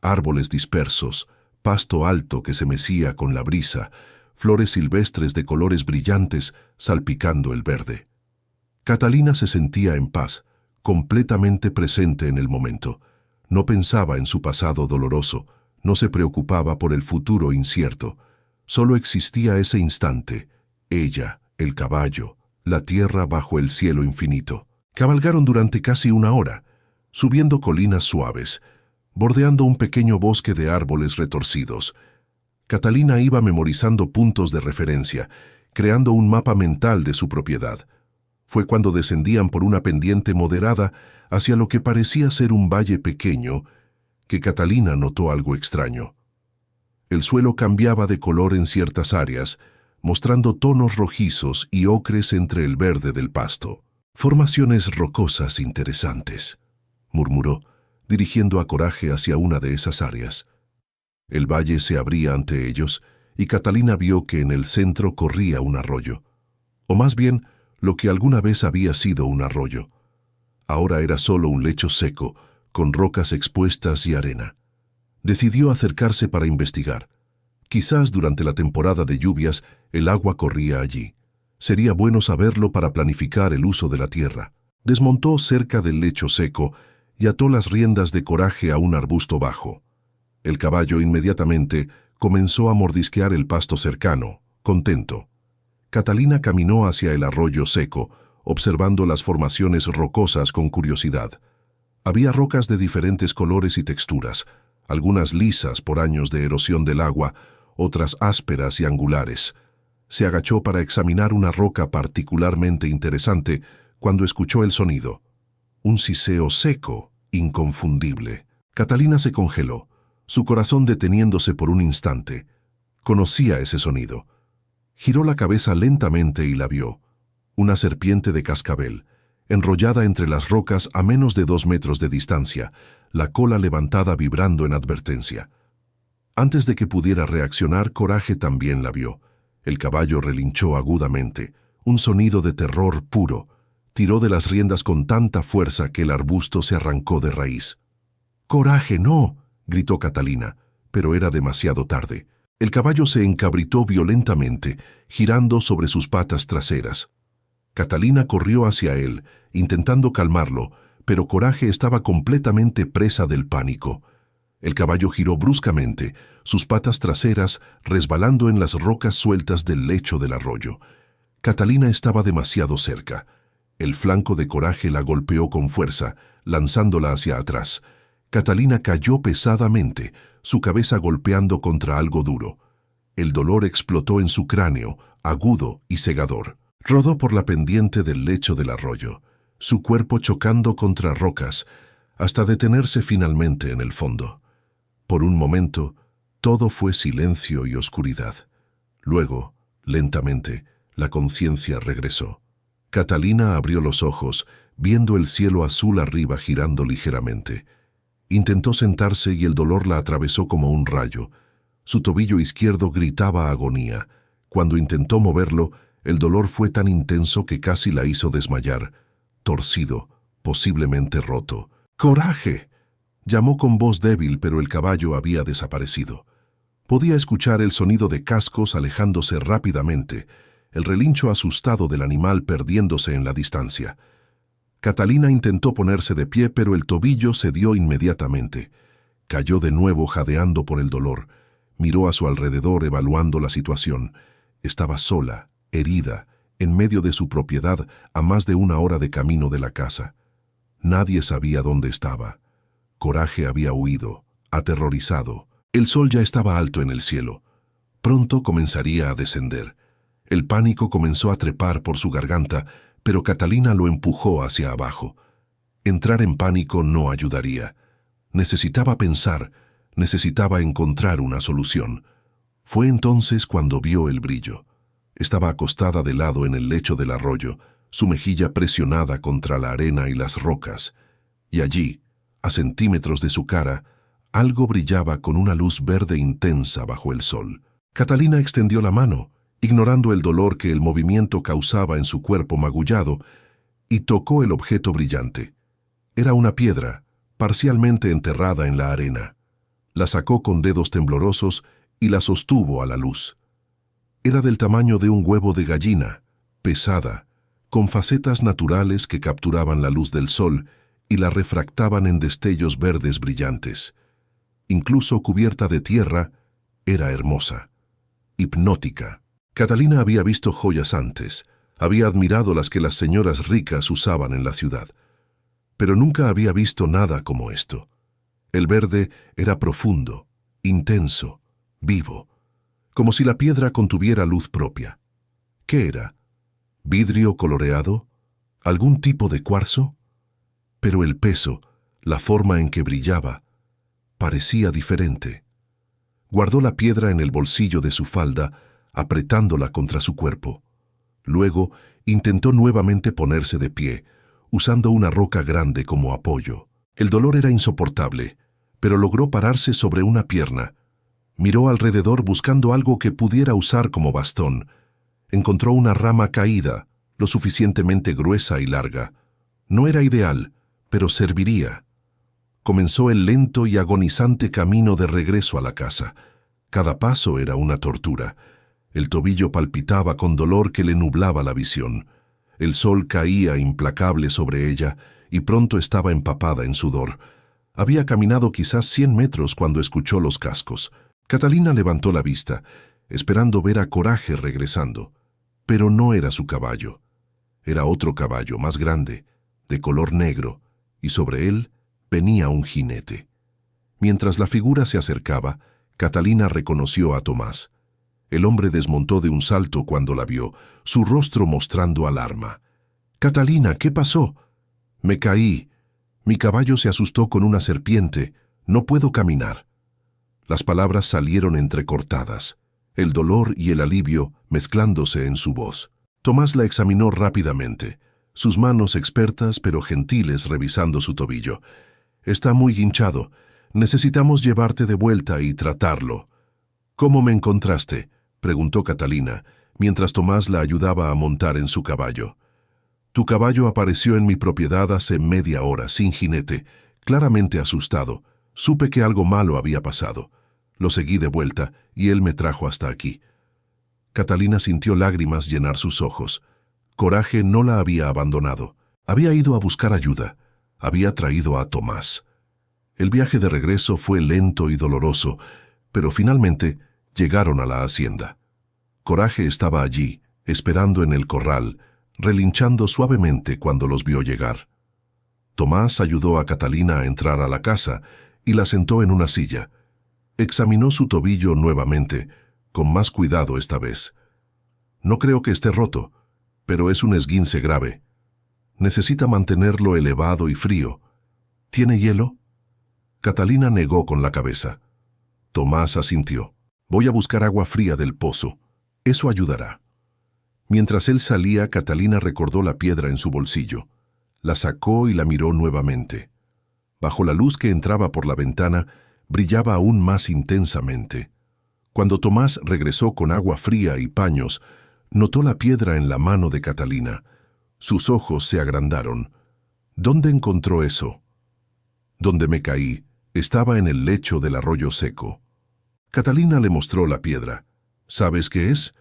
Árboles dispersos, pasto alto que se mecía con la brisa, flores silvestres de colores brillantes salpicando el verde. Catalina se sentía en paz, completamente presente en el momento. No pensaba en su pasado doloroso, no se preocupaba por el futuro incierto. Solo existía ese instante, ella, el caballo, la tierra bajo el cielo infinito. Cabalgaron durante casi 1 hora, subiendo colinas suaves, bordeando un pequeño bosque de árboles retorcidos. Catalina iba memorizando puntos de referencia, creando un mapa mental de su propiedad. Fue cuando descendían por una pendiente moderada hacia lo que parecía ser un valle pequeño, que Catalina notó algo extraño. El suelo cambiaba de color en ciertas áreas, mostrando tonos rojizos y ocres entre el verde del pasto. «Formaciones rocosas interesantes», murmuró, dirigiendo a Coraje hacia una de esas áreas. El valle se abría ante ellos, y Catalina vio que en el centro corría un arroyo. O más bien, lo que alguna vez había sido un arroyo. Ahora era solo un lecho seco, con rocas expuestas y arena. Decidió acercarse para investigar. Quizás durante la temporada de lluvias el agua corría allí. Sería bueno saberlo para planificar el uso de la tierra. Desmontó cerca del lecho seco y ató las riendas de Coraje a un arbusto bajo. El caballo inmediatamente comenzó a mordisquear el pasto cercano, contento. Catalina caminó hacia el arroyo seco, observando las formaciones rocosas con curiosidad. Había rocas de diferentes colores y texturas, algunas lisas por años de erosión del agua, otras ásperas y angulares. Se agachó para examinar una roca particularmente interesante cuando escuchó el sonido. Un siseo seco, inconfundible. Catalina se congeló, su corazón deteniéndose por un instante. Conocía ese sonido. Giró la cabeza lentamente y la vio. Una serpiente de cascabel, enrollada entre las rocas a menos de 2 metros de distancia, la cola levantada vibrando en advertencia. Antes de que pudiera reaccionar, Coraje también la vio. El caballo relinchó agudamente, un sonido de terror puro. Tiró de las riendas con tanta fuerza que el arbusto se arrancó de raíz. «¡Coraje, no!», gritó Catalina, pero era demasiado tarde. El caballo se encabritó violentamente, girando sobre sus patas traseras. Catalina corrió hacia él, intentando calmarlo, pero Coraje estaba completamente presa del pánico. El caballo giró bruscamente, sus patas traseras resbalando en las rocas sueltas del lecho del arroyo. Catalina estaba demasiado cerca. El flanco de Coraje la golpeó con fuerza, lanzándola hacia atrás. Catalina cayó pesadamente, su cabeza golpeando contra algo duro. El dolor explotó en su cráneo, agudo y cegador. Rodó por la pendiente del lecho del arroyo, su cuerpo chocando contra rocas, hasta detenerse finalmente en el fondo. Por un momento, todo fue silencio y oscuridad. Luego, lentamente, la conciencia regresó. Catalina abrió los ojos, viendo el cielo azul arriba girando ligeramente. Intentó sentarse y el dolor la atravesó como un rayo. Su tobillo izquierdo gritaba agonía. Cuando intentó moverlo, el dolor fue tan intenso que casi la hizo desmayar, torcido, posiblemente roto. «¡Coraje!», llamó con voz débil, pero el caballo había desaparecido. Podía escuchar el sonido de cascos alejándose rápidamente, el relincho asustado del animal perdiéndose en la distancia. Catalina intentó ponerse de pie, pero el tobillo cedió inmediatamente. Cayó de nuevo jadeando por el dolor. Miró a su alrededor evaluando la situación. Estaba sola, herida, en medio de su propiedad, a más de 1 hora de camino de la casa. Nadie sabía dónde estaba. Coraje había huido, aterrorizado. El sol ya estaba alto en el cielo. Pronto comenzaría a descender. El pánico comenzó a trepar por su garganta, pero Catalina lo empujó hacia abajo. Entrar en pánico no ayudaría. Necesitaba pensar, necesitaba encontrar una solución. Fue entonces cuando vio el brillo. Estaba acostada de lado en el lecho del arroyo, su mejilla presionada contra la arena y las rocas. Y allí, a centímetros de su cara, algo brillaba con una luz verde intensa bajo el sol. Catalina extendió la mano, ignorando el dolor que el movimiento causaba en su cuerpo magullado, y tocó el objeto brillante. Era una piedra, parcialmente enterrada en la arena. La sacó con dedos temblorosos y la sostuvo a la luz. Era del tamaño de un huevo de gallina, pesada, con facetas naturales que capturaban la luz del sol y la refractaban en destellos verdes brillantes. Incluso cubierta de tierra, era hermosa, hipnótica. Catalina había visto joyas antes, había admirado las que las señoras ricas usaban en la ciudad, pero nunca había visto nada como esto. El verde era profundo, intenso, vivo, como si la piedra contuviera luz propia. ¿Qué era? ¿Vidrio coloreado? ¿Algún tipo de cuarzo? Pero el peso, la forma en que brillaba, parecía diferente. Guardó la piedra en el bolsillo de su falda, apretándola contra su cuerpo. Luego intentó nuevamente ponerse de pie, usando una roca grande como apoyo. El dolor era insoportable, pero logró pararse sobre una pierna. Miró alrededor buscando algo que pudiera usar como bastón. Encontró una rama caída, lo suficientemente gruesa y larga. No era ideal, pero serviría. Comenzó el lento y agonizante camino de regreso a la casa. Cada paso era una tortura. El tobillo palpitaba con dolor que le nublaba la visión. El sol caía implacable sobre ella y pronto estaba empapada en sudor. Había caminado quizás 100 metros cuando escuchó los cascos. Catalina levantó la vista, esperando ver a Coraje regresando. Pero no era su caballo. Era otro caballo más grande, de color negro, y sobre él venía un jinete. Mientras la figura se acercaba, Catalina reconoció a Tomás. El hombre desmontó de un salto cuando la vio, su rostro mostrando alarma. «Catalina, ¿qué pasó?» «Me caí. Mi caballo se asustó con una serpiente. No puedo caminar». Las palabras salieron entrecortadas, el dolor y el alivio mezclándose en su voz. Tomás la examinó rápidamente, sus manos expertas pero gentiles revisando su tobillo. «Está muy hinchado. Necesitamos llevarte de vuelta y tratarlo». «¿Cómo me encontraste?», preguntó Catalina, mientras Tomás la ayudaba a montar en su caballo. «Tu caballo apareció en mi propiedad hace media hora, sin jinete, claramente asustado. Supe que algo malo había pasado. Lo seguí de vuelta y él me trajo hasta aquí». Catalina sintió lágrimas llenar sus ojos. Coraje no la había abandonado. Había ido a buscar ayuda. Había traído a Tomás. El viaje de regreso fue lento y doloroso, pero finalmente llegaron a la hacienda. Coraje estaba allí, esperando en el corral, relinchando suavemente cuando los vio llegar. Tomás ayudó a Catalina a entrar a la casa y la sentó en una silla. Examinó su tobillo nuevamente, con más cuidado esta vez. «No creo que esté roto, pero es un esguince grave. Necesita mantenerlo elevado y frío. ¿Tiene hielo?». Catalina negó con la cabeza. Tomás asintió. «Voy a buscar agua fría del pozo. Eso ayudará». Mientras él salía, Catalina recordó la piedra en su bolsillo. La sacó y la miró nuevamente. Bajo la luz que entraba por la ventana, brillaba aún más intensamente. Cuando Tomás regresó con agua fría y paños, notó la piedra en la mano de Catalina. Sus ojos se agrandaron. «¿Dónde encontró eso?». «Donde me caí. Estaba en el lecho del arroyo seco». Catalina le mostró la piedra. «¿Sabes qué es?».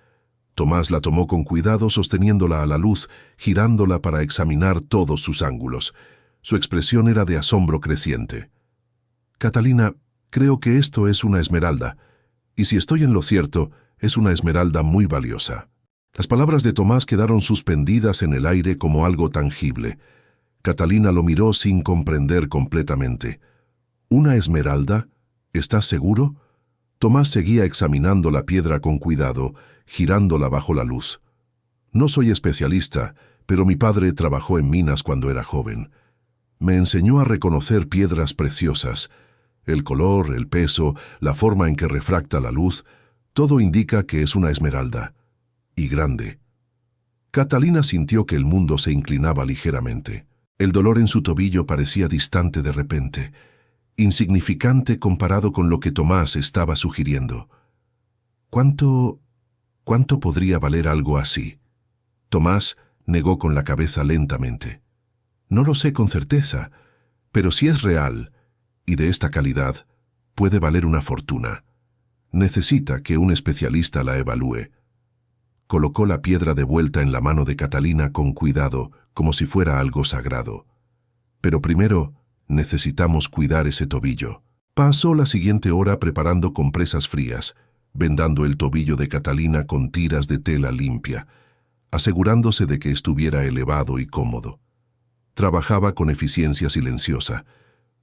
Tomás la tomó con cuidado sosteniéndola a la luz, girándola para examinar todos sus ángulos. Su expresión era de asombro creciente. «Catalina, creo que esto es una esmeralda, y si estoy en lo cierto, es una esmeralda muy valiosa». Las palabras de Tomás quedaron suspendidas en el aire como algo tangible. Catalina lo miró sin comprender completamente. «¿Una esmeralda? ¿Estás seguro?». Tomás seguía examinando la piedra con cuidado, girándola bajo la luz. «No soy especialista, pero mi padre trabajó en minas cuando era joven. Me enseñó a reconocer piedras preciosas. El color, el peso, la forma en que refracta la luz, todo indica que es una esmeralda. Y grande». Catalina sintió que el mundo se inclinaba ligeramente. El dolor en su tobillo parecía distante de repente, insignificante comparado con lo que Tomás estaba sugiriendo. ¿Cuánto podría valer algo así? Tomás negó con la cabeza lentamente. «No lo sé con certeza, pero si es real, y de esta calidad, puede valer una fortuna. Necesita que un especialista la evalúe». Colocó la piedra de vuelta en la mano de Catalina con cuidado, como si fuera algo sagrado. «Pero primero, necesitamos cuidar ese tobillo». Pasó la siguiente hora preparando compresas frías, vendando el tobillo de Catalina con tiras de tela limpia, asegurándose de que estuviera elevado y cómodo. Trabajaba con eficiencia silenciosa,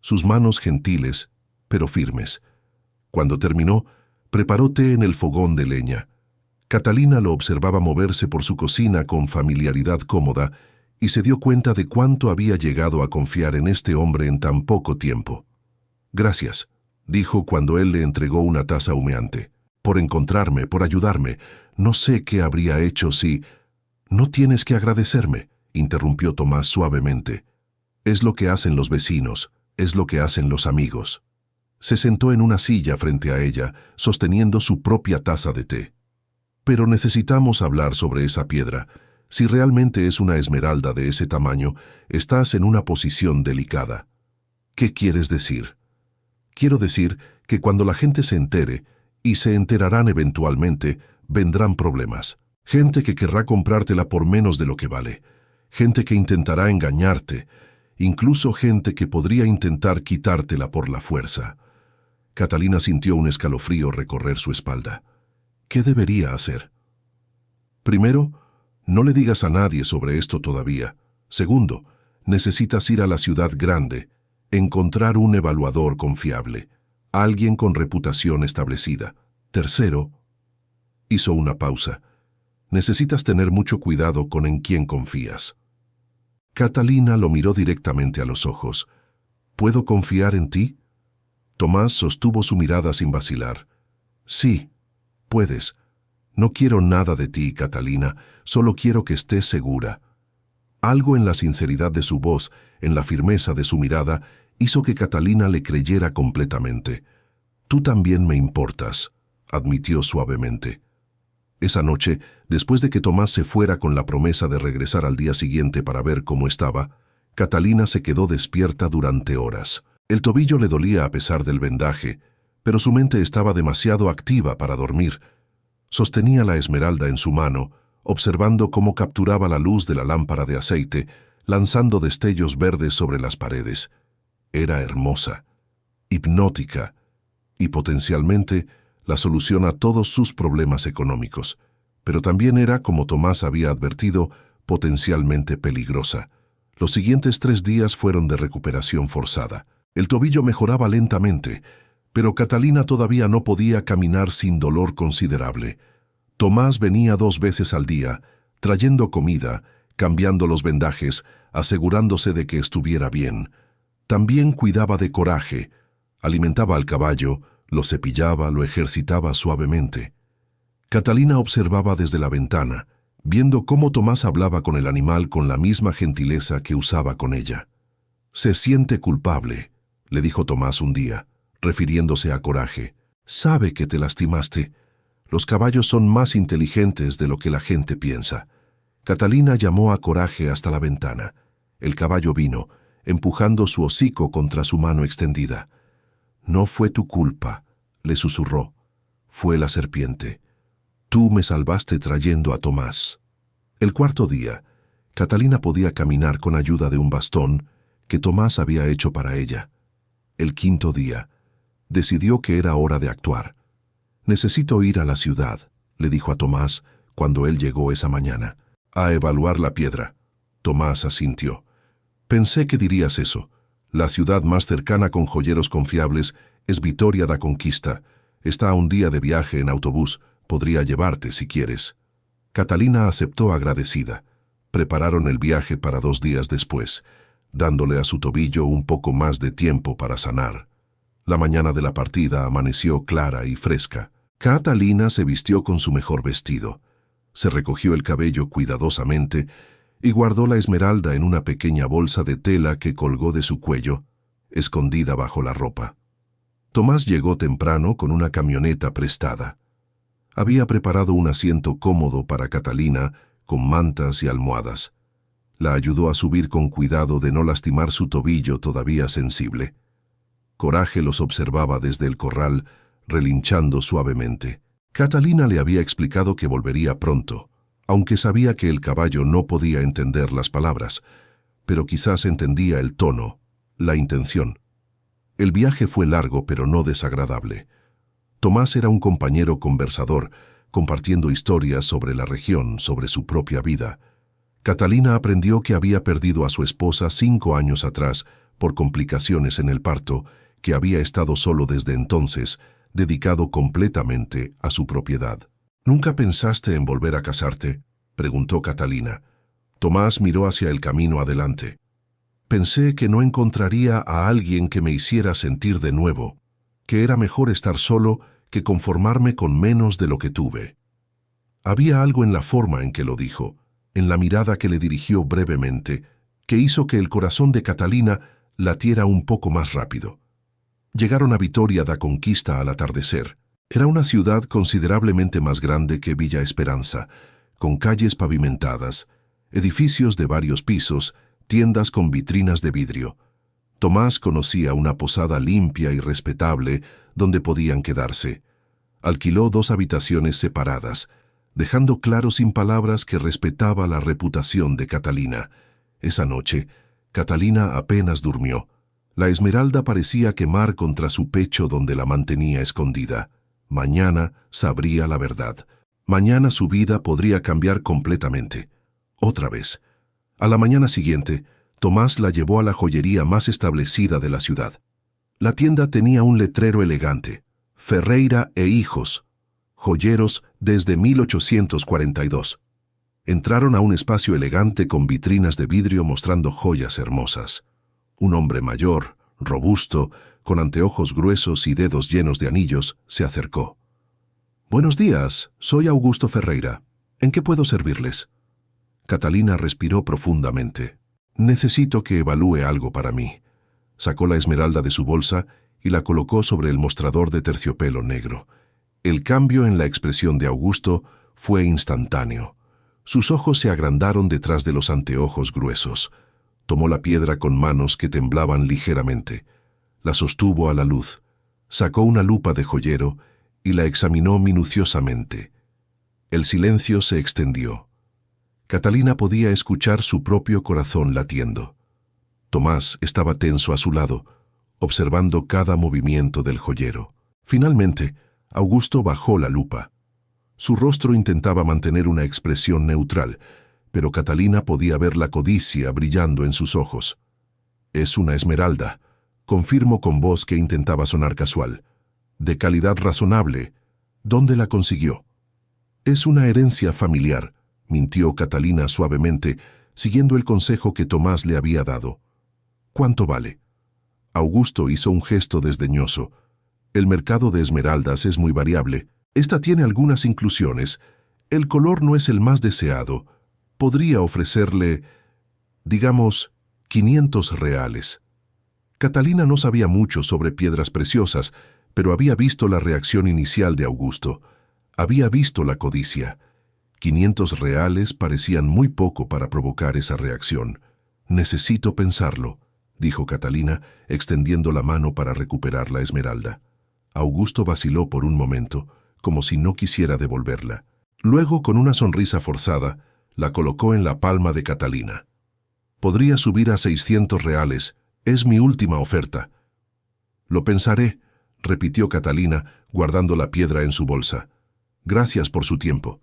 sus manos gentiles, pero firmes. Cuando terminó, preparó té en el fogón de leña. Catalina lo observaba moverse por su cocina con familiaridad cómoda y se dio cuenta de cuánto había llegado a confiar en este hombre en tan poco tiempo. «Gracias», dijo cuando él le entregó una taza humeante. «Por encontrarme, por ayudarme. No sé qué habría hecho si...». «No tienes que agradecerme», interrumpió Tomás suavemente. «Es lo que hacen los vecinos, es lo que hacen los amigos». Se sentó en una silla frente a ella, sosteniendo su propia taza de té. «Pero necesitamos hablar sobre esa piedra. Si realmente es una esmeralda de ese tamaño, estás en una posición delicada». «¿Qué quieres decir?». «Quiero decir que cuando la gente se entere, y se enterarán eventualmente, vendrán problemas. Gente que querrá comprártela por menos de lo que vale. gente que intentará engañarte, incluso gente que podría intentar quitártela por la fuerza. Catalina sintió un escalofrío recorrer su espalda. ¿Qué debería hacer? Primero, no le digas a nadie sobre esto todavía. Segundo, necesitas ir a la ciudad grande, encontrar un evaluador confiable, alguien con reputación establecida. Tercero, hizo una pausa. Necesitas tener mucho cuidado con en quién confías. Catalina lo miró directamente a los ojos. ¿Puedo confiar en ti? Tomás sostuvo su mirada sin vacilar. Sí, puedes. No quiero nada de ti, Catalina, solo quiero que estés segura. Algo en la sinceridad de su voz, en la firmeza de su mirada, hizo que Catalina le creyera completamente. Tú también me importas, admitió suavemente. Esa noche, después de que Tomás se fuera con la promesa de regresar al día siguiente para ver cómo estaba, Catalina se quedó despierta durante horas. El tobillo le dolía a pesar del vendaje, pero su mente estaba demasiado activa para dormir. Sostenía la esmeralda en su mano, observando cómo capturaba la luz de la lámpara de aceite, lanzando destellos verdes sobre las paredes. Era hermosa, hipnótica y potencialmente la solución a todos sus problemas económicos, pero también era, como Tomás había advertido, potencialmente peligrosa. Los siguientes 3 días fueron de recuperación forzada. El tobillo mejoraba lentamente, pero Catalina todavía no podía caminar sin dolor considerable. Tomás venía 2 veces al día, trayendo comida, cambiando los vendajes, asegurándose de que estuviera bien. También cuidaba de Coraje, alimentaba al caballo, lo cepillaba, lo ejercitaba suavemente. Catalina observaba desde la ventana, viendo cómo Tomás hablaba con el animal con la misma gentileza que usaba con ella. «Se siente culpable», le dijo Tomás un día, refiriéndose a Coraje. «Sabe que te lastimaste. Los caballos son más inteligentes de lo que la gente piensa». Catalina llamó a Coraje hasta la ventana. El caballo vino, empujando su hocico contra su mano extendida. «No fue tu culpa», le susurró. «Fue la serpiente. Tú me salvaste trayendo a Tomás». El 4.º día, Catalina podía caminar con ayuda de un bastón que Tomás había hecho para ella. El 5.º día, decidió que era hora de actuar. «Necesito ir a la ciudad», le dijo a Tomás cuando él llegó esa mañana. «A evaluar la piedra». Tomás asintió. «Pensé que dirías eso. La ciudad más cercana con joyeros confiables es Vitoria da Conquista. Está a un día de viaje en autobús. Podría llevarte si quieres». Catalina aceptó agradecida. Prepararon el viaje para 2 días después, dándole a su tobillo un poco más de tiempo para sanar. La mañana de la partida amaneció clara y fresca. Catalina se vistió con su mejor vestido. Se recogió el cabello cuidadosamente y guardó la esmeralda en una pequeña bolsa de tela que colgó de su cuello, escondida bajo la ropa. Tomás llegó temprano con una camioneta prestada. Había preparado un asiento cómodo para Catalina, con mantas y almohadas. La ayudó a subir con cuidado de no lastimar su tobillo todavía sensible. Coraje los observaba desde el corral, relinchando suavemente. Catalina le había explicado que volvería pronto, aunque sabía que el caballo no podía entender las palabras, pero quizás entendía el tono, la intención. El viaje fue largo pero no desagradable. Tomás era un compañero conversador, compartiendo historias sobre la región, sobre su propia vida. Catalina aprendió que había perdido a su esposa 5 años atrás por complicaciones en el parto, que había estado solo desde entonces, dedicado completamente a su propiedad. «¿Nunca pensaste en volver a casarte?», preguntó Catalina. Tomás miró hacia el camino adelante. «Pensé que no encontraría a alguien que me hiciera sentir de nuevo, que era mejor estar solo que conformarme con menos de lo que tuve». Había algo en la forma en que lo dijo, en la mirada que le dirigió brevemente, que hizo que el corazón de Catalina latiera un poco más rápido. Llegaron a Vitoria da Conquista al atardecer. Era una ciudad considerablemente más grande que Villa Esperanza, con calles pavimentadas, edificios de varios pisos, tiendas con vitrinas de vidrio. Tomás conocía una posada limpia y respetable donde podían quedarse. Alquiló 2 habitaciones separadas, dejando claro sin palabras que respetaba la reputación de Catalina. Esa noche, Catalina apenas durmió. La esmeralda parecía quemar contra su pecho donde la mantenía escondida. Mañana sabría la verdad. Mañana su vida podría cambiar completamente. Otra vez. A la mañana siguiente, Tomás la llevó a la joyería más establecida de la ciudad. La tienda tenía un letrero elegante: Ferreira e Hijos, joyeros desde 1842. Entraron a un espacio elegante con vitrinas de vidrio mostrando joyas hermosas. Un hombre mayor, robusto, con anteojos gruesos y dedos llenos de anillos, se acercó. «Buenos días, soy Augusto Ferreira. ¿En qué puedo servirles?» Catalina respiró profundamente. «Necesito que evalúe algo para mí». Sacó la esmeralda de su bolsa y la colocó sobre el mostrador de terciopelo negro. El cambio en la expresión de Augusto fue instantáneo. Sus ojos se agrandaron detrás de los anteojos gruesos. Tomó la piedra con manos que temblaban ligeramente. La sostuvo a la luz. Sacó una lupa de joyero y la examinó minuciosamente. El silencio se extendió. Catalina podía escuchar su propio corazón latiendo. Tomás estaba tenso a su lado, observando cada movimiento del joyero. Finalmente, Augusto bajó la lupa. Su rostro intentaba mantener una expresión neutral, pero Catalina podía ver la codicia brillando en sus ojos. «Es una esmeralda», confirmó con voz que intentaba sonar casual. «De calidad razonable. ¿Dónde la consiguió?» «Es una herencia familiar», mintió Catalina suavemente, siguiendo el consejo que Tomás le había dado. «¿Cuánto vale?» Augusto hizo un gesto desdeñoso. «El mercado de esmeraldas es muy variable. Esta tiene algunas inclusiones. El color no es el más deseado. Podría ofrecerle, digamos, 500 reales». Catalina no sabía mucho sobre piedras preciosas, pero había visto la reacción inicial de Augusto. Había visto la codicia. 500 reales parecían muy poco para provocar esa reacción. «Necesito pensarlo», dijo Catalina, extendiendo la mano para recuperar la esmeralda. Augusto vaciló por un momento, como si no quisiera devolverla. Luego, con una sonrisa forzada, la colocó en la palma de Catalina. «Podría subir a 600 reales. Es mi última oferta». «Lo pensaré», repitió Catalina, guardando la piedra en su bolsa. «Gracias por su tiempo».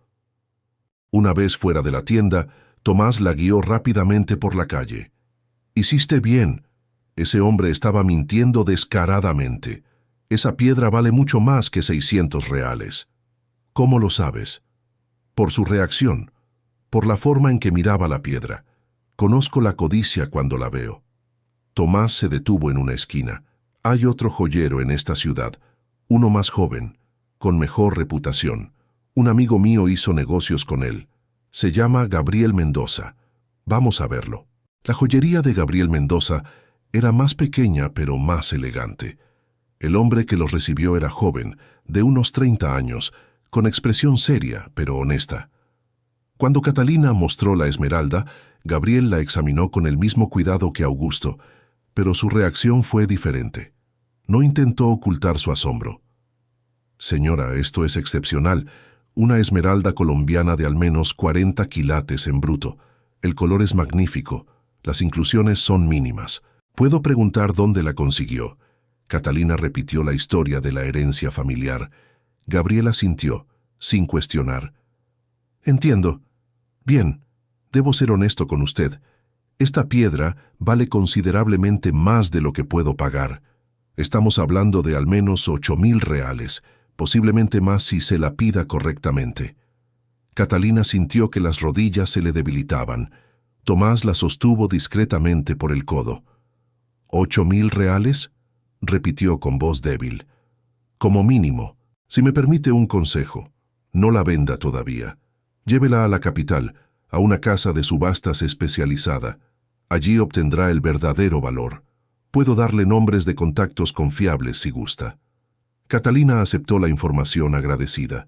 Una vez fuera de la tienda, Tomás la guió rápidamente por la calle. «Hiciste bien. Ese hombre estaba mintiendo descaradamente. Esa piedra vale mucho más que 600 reales». «¿Cómo lo sabes?» «Por su reacción, por la forma en que miraba la piedra. Conozco la codicia cuando la veo». Tomás se detuvo en una esquina. «Hay otro joyero en esta ciudad, uno más joven, con mejor reputación. Un amigo mío hizo negocios con él. Se llama Gabriel Mendoza. Vamos a verlo». La joyería de Gabriel Mendoza era más pequeña pero más elegante. El hombre que los recibió era joven, de unos 30 años, con expresión seria pero honesta. Cuando Catalina mostró la esmeralda, Gabriel la examinó con el mismo cuidado que Augusto, pero su reacción fue diferente. No intentó ocultar su asombro. «Señora, esto es excepcional. Una esmeralda colombiana de al menos 40 quilates en bruto. El color es magnífico. Las inclusiones son mínimas. ¿Puedo preguntar dónde la consiguió?» Catalina repitió la historia de la herencia familiar. Gabriela sintió, sin cuestionar. «Entiendo. Bien, debo ser honesto con usted. Esta piedra vale considerablemente más de lo que puedo pagar. Estamos hablando de al menos 8.000 reales, posiblemente más si se la pida correctamente». Catalina sintió que las rodillas se le debilitaban. Tomás la sostuvo discretamente por el codo. «¿8.000 reales?» repitió con voz débil. «Como mínimo. Si me permite un consejo, no la venda todavía. Llévela a la capital, a una casa de subastas especializada. Allí obtendrá el verdadero valor. Puedo darle nombres de contactos confiables si gusta». Catalina aceptó la información agradecida.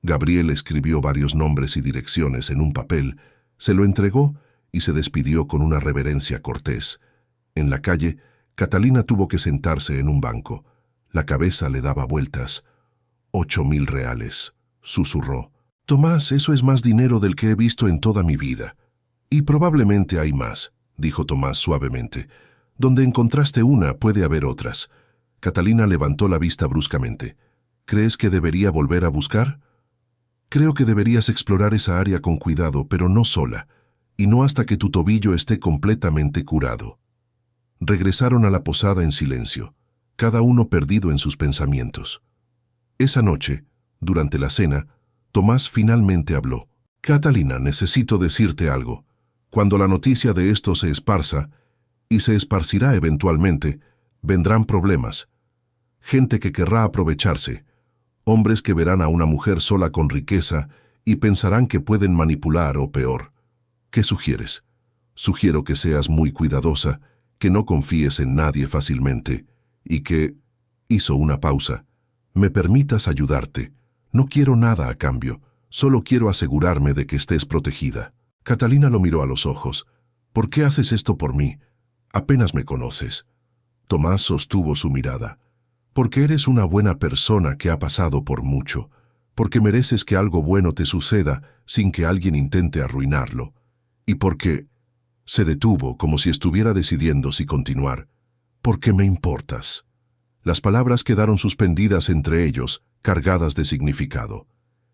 Gabriel escribió varios nombres y direcciones en un papel, se lo entregó y se despidió con una reverencia cortés. En la calle, Catalina tuvo que sentarse en un banco. La cabeza le daba vueltas. 8.000 reales, susurró. Tomás, eso es más dinero del que he visto en toda mi vida. Y probablemente hay más, dijo Tomás suavemente. Donde encontraste una, puede haber otras. Catalina levantó la vista bruscamente. ¿Crees que debería volver a buscar? Creo que deberías explorar esa área con cuidado, pero no sola, y no hasta que tu tobillo esté completamente curado. Regresaron a la posada en silencio, cada uno perdido en sus pensamientos. Esa noche, durante la cena, Tomás finalmente habló. Catalina, necesito decirte algo. Cuando la noticia de esto se esparza, y se esparcirá eventualmente, vendrán problemas. Gente que querrá aprovecharse, hombres que verán a una mujer sola con riqueza y pensarán que pueden manipular o peor. ¿Qué sugieres? Sugiero que seas muy cuidadosa, que no confíes en nadie fácilmente y que, hizo una pausa, me permitas ayudarte. No quiero nada a cambio, solo quiero asegurarme de que estés protegida. Catalina lo miró a los ojos. ¿Por qué haces esto por mí? Apenas me conoces. Tomás sostuvo su mirada. Porque eres una buena persona que ha pasado por mucho, porque mereces que algo bueno te suceda sin que alguien intente arruinarlo, y porque... Se detuvo como si estuviera decidiendo si continuar. «Porque me importas». Las palabras quedaron suspendidas entre ellos, cargadas de significado.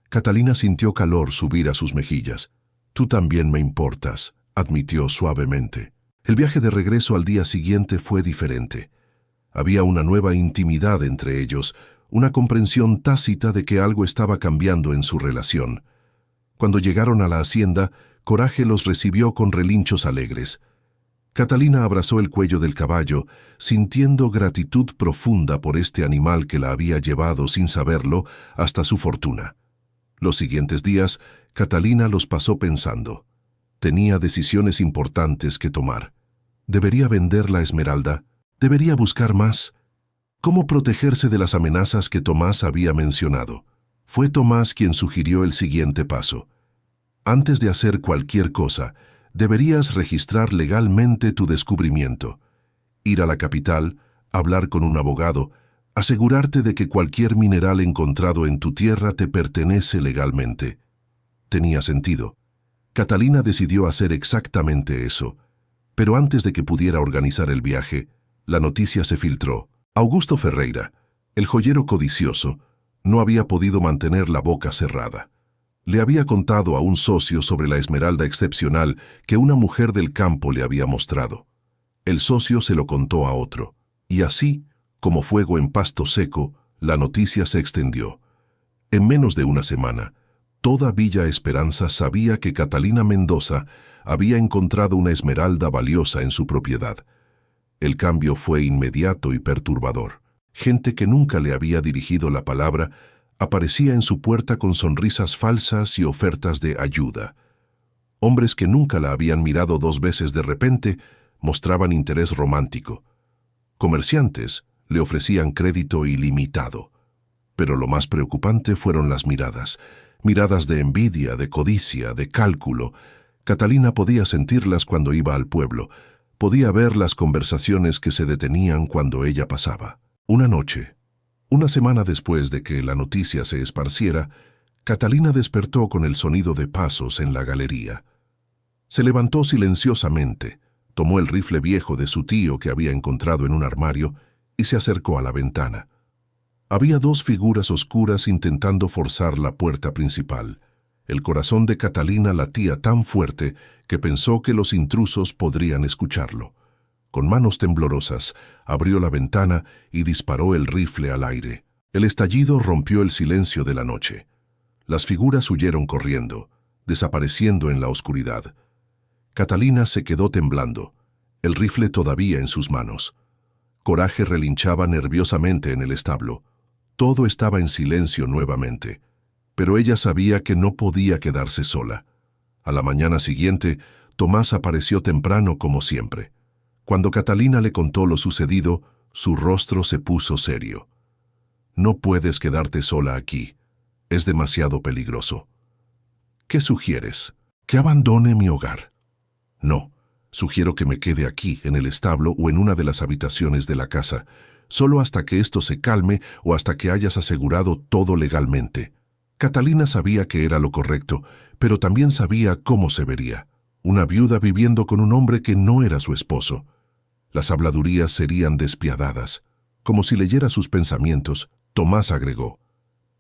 Catalina sintió calor subir a sus mejillas. «Tú también me importas», admitió suavemente. El viaje de regreso al día siguiente fue diferente. Había una nueva intimidad entre ellos, una comprensión tácita de que algo estaba cambiando en su relación. Cuando llegaron a la hacienda, Coraje los recibió con relinchos alegres. Catalina abrazó el cuello del caballo, sintiendo gratitud profunda por este animal que la había llevado, sin saberlo, hasta su fortuna. Los siguientes días, Catalina los pasó pensando. Tenía decisiones importantes que tomar. ¿Debería vender la esmeralda? ¿Debería buscar más? ¿Cómo protegerse de las amenazas que Tomás había mencionado? Fue Tomás quien sugirió el siguiente paso. Antes de hacer cualquier cosa, deberías registrar legalmente tu descubrimiento. Ir a la capital, hablar con un abogado, asegurarte de que cualquier mineral encontrado en tu tierra te pertenece legalmente. Tenía sentido. Catalina decidió hacer exactamente eso, pero antes de que pudiera organizar el viaje, la noticia se filtró. Augusto Ferreira, el joyero codicioso, no había podido mantener la boca cerrada. Le había contado a un socio sobre la esmeralda excepcional que una mujer del campo le había mostrado. El socio se lo contó a otro, y así, como fuego en pasto seco, la noticia se extendió. En menos de una semana, toda Villa Esperanza sabía que Catalina Mendoza había encontrado una esmeralda valiosa en su propiedad. El cambio fue inmediato y perturbador. Gente que nunca le había dirigido la palabra aparecía en su puerta con sonrisas falsas y ofertas de ayuda. Hombres que nunca la habían mirado dos veces de repente mostraban interés romántico. Comerciantes le ofrecían crédito ilimitado. Pero lo más preocupante fueron las miradas. Miradas de envidia, de codicia, de cálculo. Catalina podía sentirlas cuando iba al pueblo. Podía ver las conversaciones que se detenían cuando ella pasaba. Una noche, una semana después de que la noticia se esparciera, Catalina despertó con el sonido de pasos en la galería. Se levantó silenciosamente, tomó el rifle viejo de su tío que había encontrado en un armario y se acercó a la ventana. Había dos figuras oscuras intentando forzar la puerta principal. El corazón de Catalina latía tan fuerte que pensó que los intrusos podrían escucharlo. Con manos temblorosas, abrió la ventana y disparó el rifle al aire. El estallido rompió el silencio de la noche. Las figuras huyeron corriendo, desapareciendo en la oscuridad. Catalina se quedó temblando, el rifle todavía en sus manos. Coraje relinchaba nerviosamente en el establo. Todo estaba en silencio nuevamente, pero ella sabía que no podía quedarse sola. A la mañana siguiente, Tomás apareció temprano como siempre. Cuando Catalina le contó lo sucedido, su rostro se puso serio. «No puedes quedarte sola aquí. Es demasiado peligroso». «¿Qué sugieres? ¿Que abandone mi hogar?» «No, sugiero que me quede aquí, en el establo o en una de las habitaciones de la casa, solo hasta que esto se calme o hasta que hayas asegurado todo legalmente». Catalina sabía que era lo correcto, pero también sabía cómo se vería. Una viuda viviendo con un hombre que no era su esposo. Las habladurías serían despiadadas. Como si leyera sus pensamientos, Tomás agregó: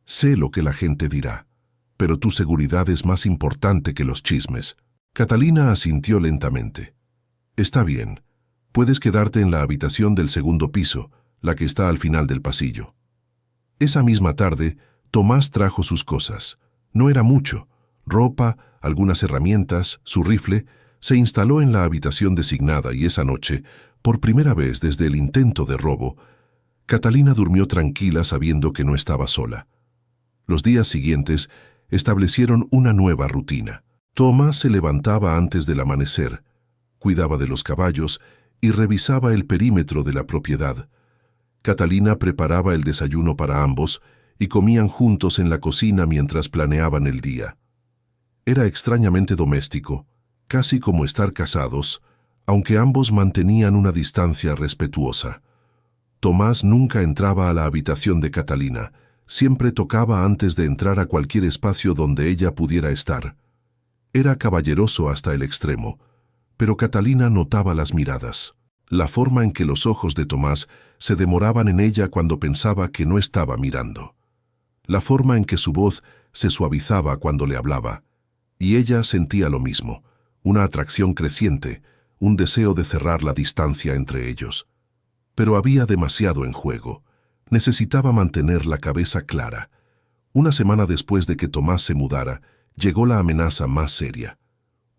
«Sé lo que la gente dirá, pero tu seguridad es más importante que los chismes». Catalina asintió lentamente. «Está bien. Puedes quedarte en la habitación del segundo piso, la que está al final del pasillo». Esa misma tarde, Tomás trajo sus cosas. No era mucho: ropa, algunas herramientas, su rifle. Se instaló en la habitación designada y esa noche, por primera vez desde el intento de robo, Catalina durmió tranquila sabiendo que no estaba sola. Los días siguientes establecieron una nueva rutina. Tomás se levantaba antes del amanecer, cuidaba de los caballos y revisaba el perímetro de la propiedad. Catalina preparaba el desayuno para ambos y comían juntos en la cocina mientras planeaban el día. Era extrañamente doméstico, casi como estar casados, aunque ambos mantenían una distancia respetuosa. Tomás nunca entraba a la habitación de Catalina, siempre tocaba antes de entrar a cualquier espacio donde ella pudiera estar. Era caballeroso hasta el extremo, pero Catalina notaba las miradas, la forma en que los ojos de Tomás se demoraban en ella cuando pensaba que no estaba mirando, la forma en que su voz se suavizaba cuando le hablaba, y ella sentía lo mismo, una atracción creciente, un deseo de cerrar la distancia entre ellos. Pero había demasiado en juego. Necesitaba mantener la cabeza clara. Una semana después de que Tomás se mudara, llegó la amenaza más seria.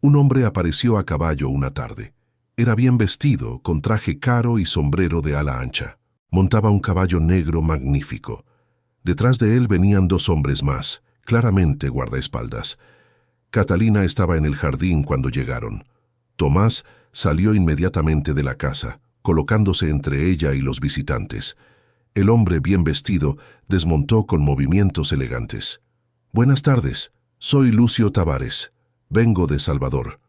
Un hombre apareció a caballo una tarde. Era bien vestido, con traje caro y sombrero de ala ancha. Montaba un caballo negro magnífico. Detrás de él venían dos hombres más, claramente guardaespaldas. Catalina estaba en el jardín cuando llegaron. Tomás salió inmediatamente de la casa, colocándose entre ella y los visitantes. El hombre bien vestido desmontó con movimientos elegantes. «Buenas tardes, soy Lucio Tavares. Vengo de Salvador».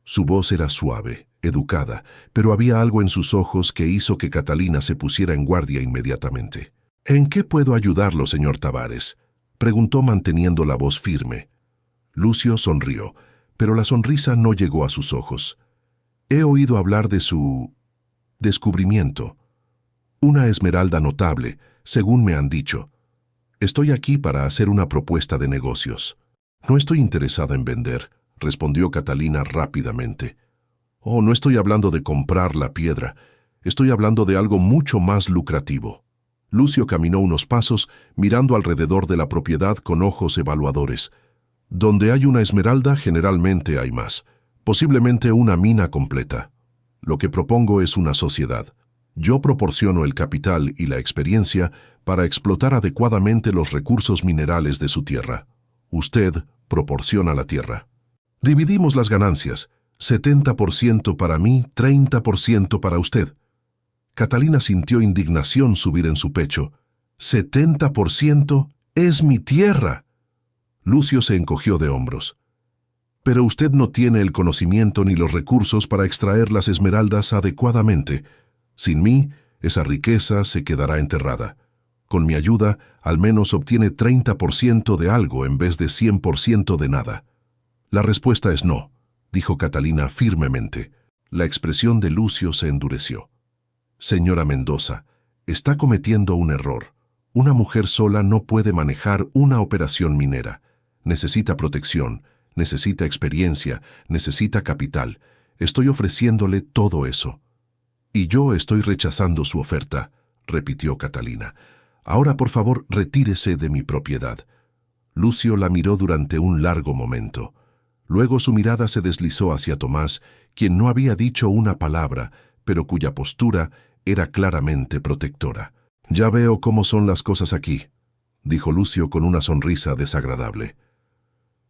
Su voz era suave, educada, pero había algo en sus ojos que hizo que Catalina se pusiera en guardia inmediatamente. «¿En qué puedo ayudarlo, señor Tavares?», preguntó manteniendo la voz firme. Lucio sonrió, pero la sonrisa no llegó a sus ojos. «He oído hablar de su descubrimiento. Una esmeralda notable, según me han dicho. Estoy aquí para hacer una propuesta de negocios». «No estoy interesada en vender», respondió Catalina rápidamente. «Oh, no estoy hablando de comprar la piedra. Estoy hablando de algo mucho más lucrativo». Lucio caminó unos pasos, mirando alrededor de la propiedad con ojos evaluadores. «Donde hay una esmeralda, generalmente hay más. Posiblemente una mina completa. Lo que propongo es una sociedad. Yo proporciono el capital y la experiencia para explotar adecuadamente los recursos minerales de su tierra. Usted proporciona la tierra. Dividimos las ganancias. 70% para mí, 30% para usted». Catalina sintió indignación subir en su pecho. «¿70%? ¡Es mi tierra!». Lucio se encogió de hombros. «Pero usted no tiene el conocimiento ni los recursos para extraer las esmeraldas adecuadamente. Sin mí, esa riqueza se quedará enterrada. Con mi ayuda, al menos obtiene 30% de algo en vez de 100% de nada». «La respuesta es no», dijo Catalina firmemente. La expresión de Lucio se endureció. «Señora Mendoza, está cometiendo un error. Una mujer sola no puede manejar una operación minera. Necesita protección, necesita experiencia, necesita capital. Estoy ofreciéndole todo eso». «Y yo estoy rechazando su oferta», repitió Catalina. «Ahora, por favor, retírese de mi propiedad». Lucio la miró durante un largo momento. Luego su mirada se deslizó hacia Tomás, quien no había dicho una palabra, pero cuya postura era claramente protectora. «Ya veo cómo son las cosas aquí», dijo Lucio con una sonrisa desagradable.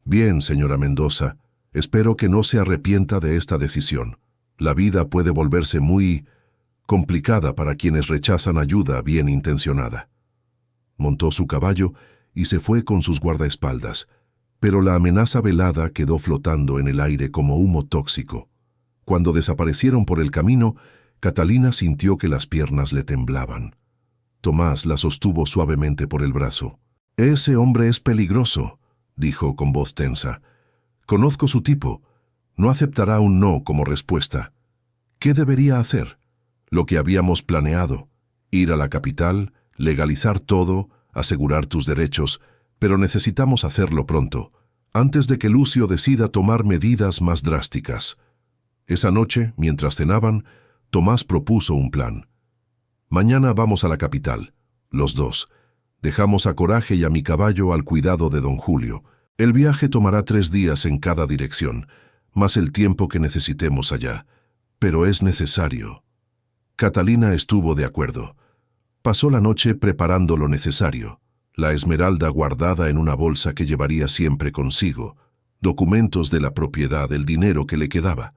«Bien, señora Mendoza, espero que no se arrepienta de esta decisión. La vida puede volverse muy complicada para quienes rechazan ayuda bien intencionada». Montó su caballo y se fue con sus guardaespaldas, pero la amenaza velada quedó flotando en el aire como humo tóxico. Cuando desaparecieron por el camino, Catalina sintió que las piernas le temblaban. Tomás la sostuvo suavemente por el brazo. Ese hombre es peligroso, dijo con voz tensa. Conozco su tipo. No aceptará un no como respuesta. ¿Qué debería hacer? Lo que habíamos planeado. Ir a la capital, legalizar todo, asegurar tus derechos, pero necesitamos hacerlo pronto, antes de que Lucio decida tomar medidas más drásticas. Esa noche, mientras cenaban, Tomás propuso un plan. Mañana vamos a la capital, los dos. Dejamos a Coraje y a mi caballo al cuidado de don Julio. El viaje tomará 3 días en cada dirección, más el tiempo que necesitemos allá. Pero es necesario. Catalina estuvo de acuerdo. Pasó la noche preparando lo necesario. La esmeralda guardada en una bolsa que llevaría siempre consigo, documentos de la propiedad, el dinero que le quedaba.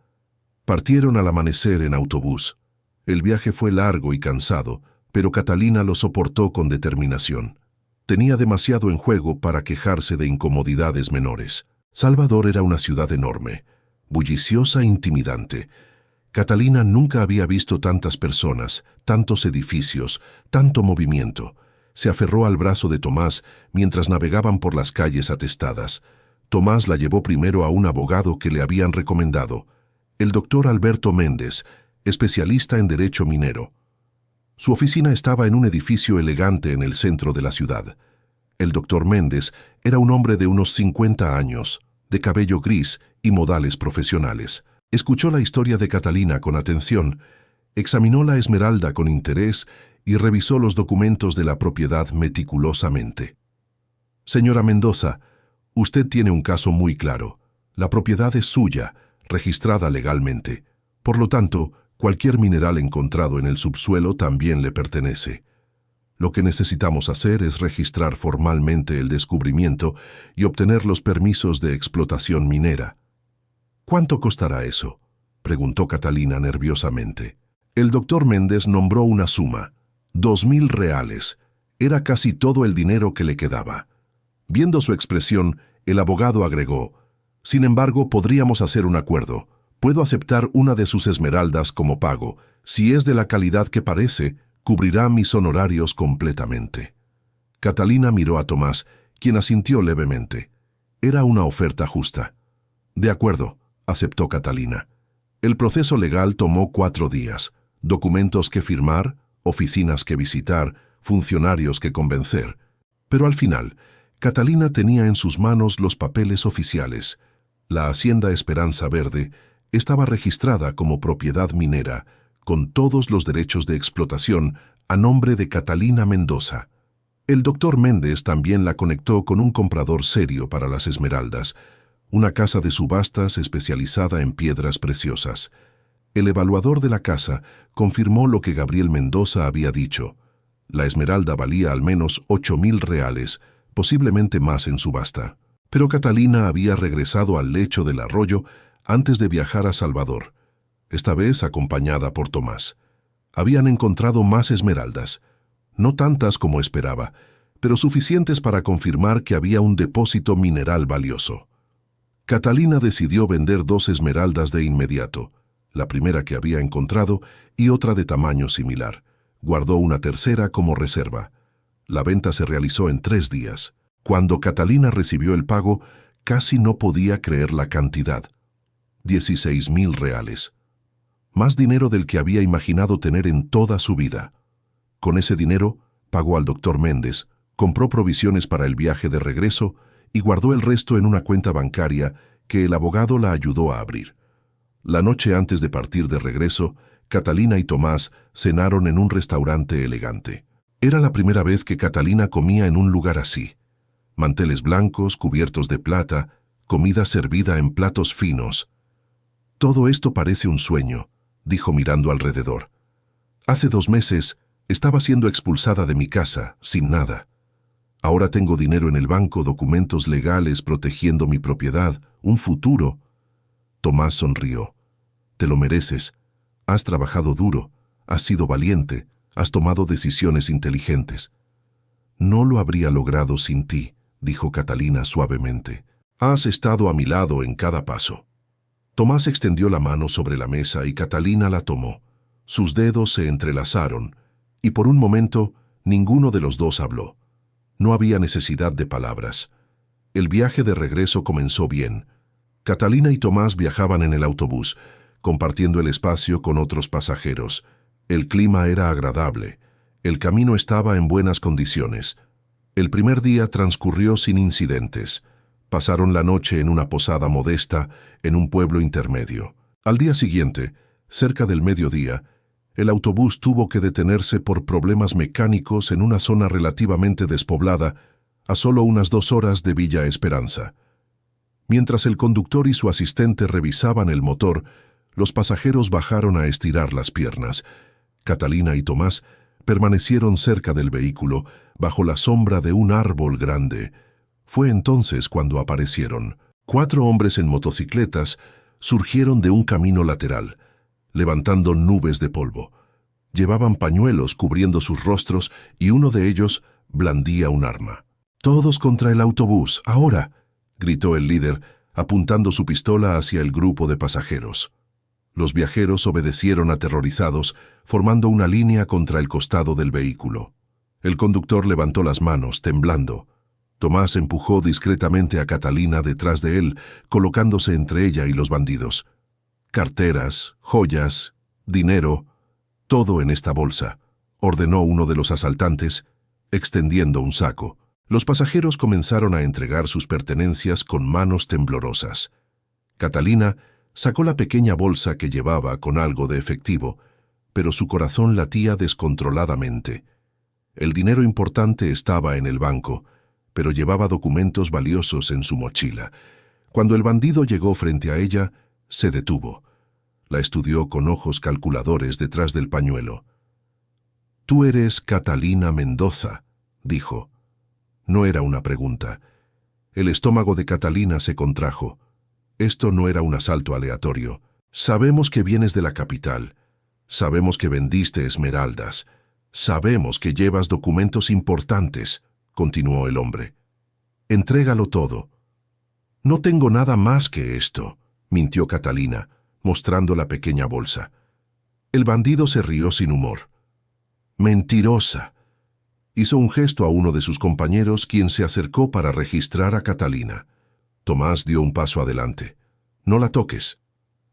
Partieron al amanecer en autobús. El viaje fue largo y cansado, pero Catalina lo soportó con determinación. Tenía demasiado en juego para quejarse de incomodidades menores. Salvador era una ciudad enorme, bulliciosa e intimidante. Catalina nunca había visto tantas personas, tantos edificios, tanto movimiento. Se aferró al brazo de Tomás mientras navegaban por las calles atestadas. Tomás la llevó primero a un abogado que le habían recomendado, el doctor Alberto Méndez, especialista en derecho minero. Su oficina estaba en un edificio elegante en el centro de la ciudad. El doctor Méndez era un hombre de unos 50 años, de cabello gris y modales profesionales. Escuchó la historia de Catalina con atención, examinó la esmeralda con interés y revisó los documentos de la propiedad meticulosamente. Señora Mendoza, usted tiene un caso muy claro. La propiedad es suya, registrada legalmente. Por lo tanto, cualquier mineral encontrado en el subsuelo también le pertenece. Lo que necesitamos hacer es registrar formalmente el descubrimiento y obtener los permisos de explotación minera. ¿Cuánto costará eso?, preguntó Catalina nerviosamente. El doctor Méndez nombró una suma, 2.000 reales. Era casi todo el dinero que le quedaba. Viendo su expresión, el abogado agregó, sin embargo, podríamos hacer un acuerdo. Puedo aceptar una de sus esmeraldas como pago. Si es de la calidad que parece, cubrirá mis honorarios completamente. Catalina miró a Tomás, quien asintió levemente. Era una oferta justa. De acuerdo, aceptó Catalina. El proceso legal tomó 4 días. Documentos que firmar, oficinas que visitar, funcionarios que convencer. Pero al final, Catalina tenía en sus manos los papeles oficiales. La Hacienda Esperanza Verde estaba registrada como propiedad minera, con todos los derechos de explotación a nombre de Catalina Mendoza. El doctor Méndez también la conectó con un comprador serio para las esmeraldas, una casa de subastas especializada en piedras preciosas. El evaluador de la casa confirmó lo que Gabriel Mendoza había dicho. La esmeralda valía al menos 8.000 reales, posiblemente más en subasta. Pero Catalina había regresado al lecho del arroyo antes de viajar a Salvador, esta vez acompañada por Tomás. Habían encontrado más esmeraldas, no tantas como esperaba, pero suficientes para confirmar que había un depósito mineral valioso. Catalina decidió vender 2 esmeraldas de inmediato, la primera que había encontrado y otra de tamaño similar. Guardó una tercera como reserva. La venta se realizó en 3 días. Cuando Catalina recibió el pago, casi no podía creer la cantidad. 16.000 reales. Más dinero del que había imaginado tener en toda su vida. Con ese dinero, pagó al doctor Méndez, compró provisiones para el viaje de regreso y guardó el resto en una cuenta bancaria que el abogado la ayudó a abrir. La noche antes de partir de regreso, Catalina y Tomás cenaron en un restaurante elegante. Era la primera vez que Catalina comía en un lugar así. Manteles blancos, cubiertos de plata, comida servida en platos finos. Todo esto parece un sueño, dijo mirando alrededor. Hace 2 meses estaba siendo expulsada de mi casa, sin nada. Ahora tengo dinero en el banco, documentos legales protegiendo mi propiedad, un futuro. Tomás sonrió. Te lo mereces. Has trabajado duro, has sido valiente, has tomado decisiones inteligentes. No lo habría logrado sin ti, dijo Catalina suavemente. Has estado a mi lado en cada paso. Tomás extendió la mano sobre la mesa y Catalina la tomó. Sus dedos se entrelazaron y por un momento ninguno de los dos habló. No había necesidad de palabras. El viaje de regreso comenzó bien. Catalina y Tomás viajaban en el autobús, compartiendo el espacio con otros pasajeros. El clima era agradable. El camino estaba en buenas condiciones. El primer día transcurrió sin incidentes. Pasaron la noche en una posada modesta en un pueblo intermedio. Al día siguiente, cerca del mediodía, el autobús tuvo que detenerse por problemas mecánicos en una zona relativamente despoblada, a solo unas 2 horas de Villa Esperanza. Mientras el conductor y su asistente revisaban el motor, los pasajeros bajaron a estirar las piernas. Catalina y Tomás permanecieron cerca del vehículo, bajo la sombra de un árbol grande. Fue entonces cuando aparecieron. 4 hombres en motocicletas surgieron de un camino lateral, levantando nubes de polvo. Llevaban pañuelos cubriendo sus rostros y uno de ellos blandía un arma. «Todos contra el autobús, ahora», gritó el líder, apuntando su pistola hacia el grupo de pasajeros. Los viajeros obedecieron aterrorizados, formando una línea contra el costado del vehículo. El conductor levantó las manos, temblando. Tomás empujó discretamente a Catalina detrás de él, colocándose entre ella y los bandidos. «Carteras, joyas, dinero, todo en esta bolsa», ordenó uno de los asaltantes, extendiendo un saco. Los pasajeros comenzaron a entregar sus pertenencias con manos temblorosas. Catalina sacó la pequeña bolsa que llevaba con algo de efectivo, pero su corazón latía descontroladamente. El dinero importante estaba en el banco, pero llevaba documentos valiosos en su mochila. Cuando el bandido llegó frente a ella, se detuvo. La estudió con ojos calculadores detrás del pañuelo. «Tú eres Catalina Mendoza», dijo. No era una pregunta. El estómago de Catalina se contrajo. Esto no era un asalto aleatorio. «Sabemos que vienes de la capital. Sabemos que vendiste esmeraldas. Sabemos que llevas documentos importantes», continuó el hombre. «Entrégalo todo». «No tengo nada más que esto», mintió Catalina, mostrando la pequeña bolsa. El bandido se rió sin humor. «Mentirosa». Hizo un gesto a uno de sus compañeros, quien se acercó para registrar a Catalina. Tomás dio un paso adelante. «No la toques».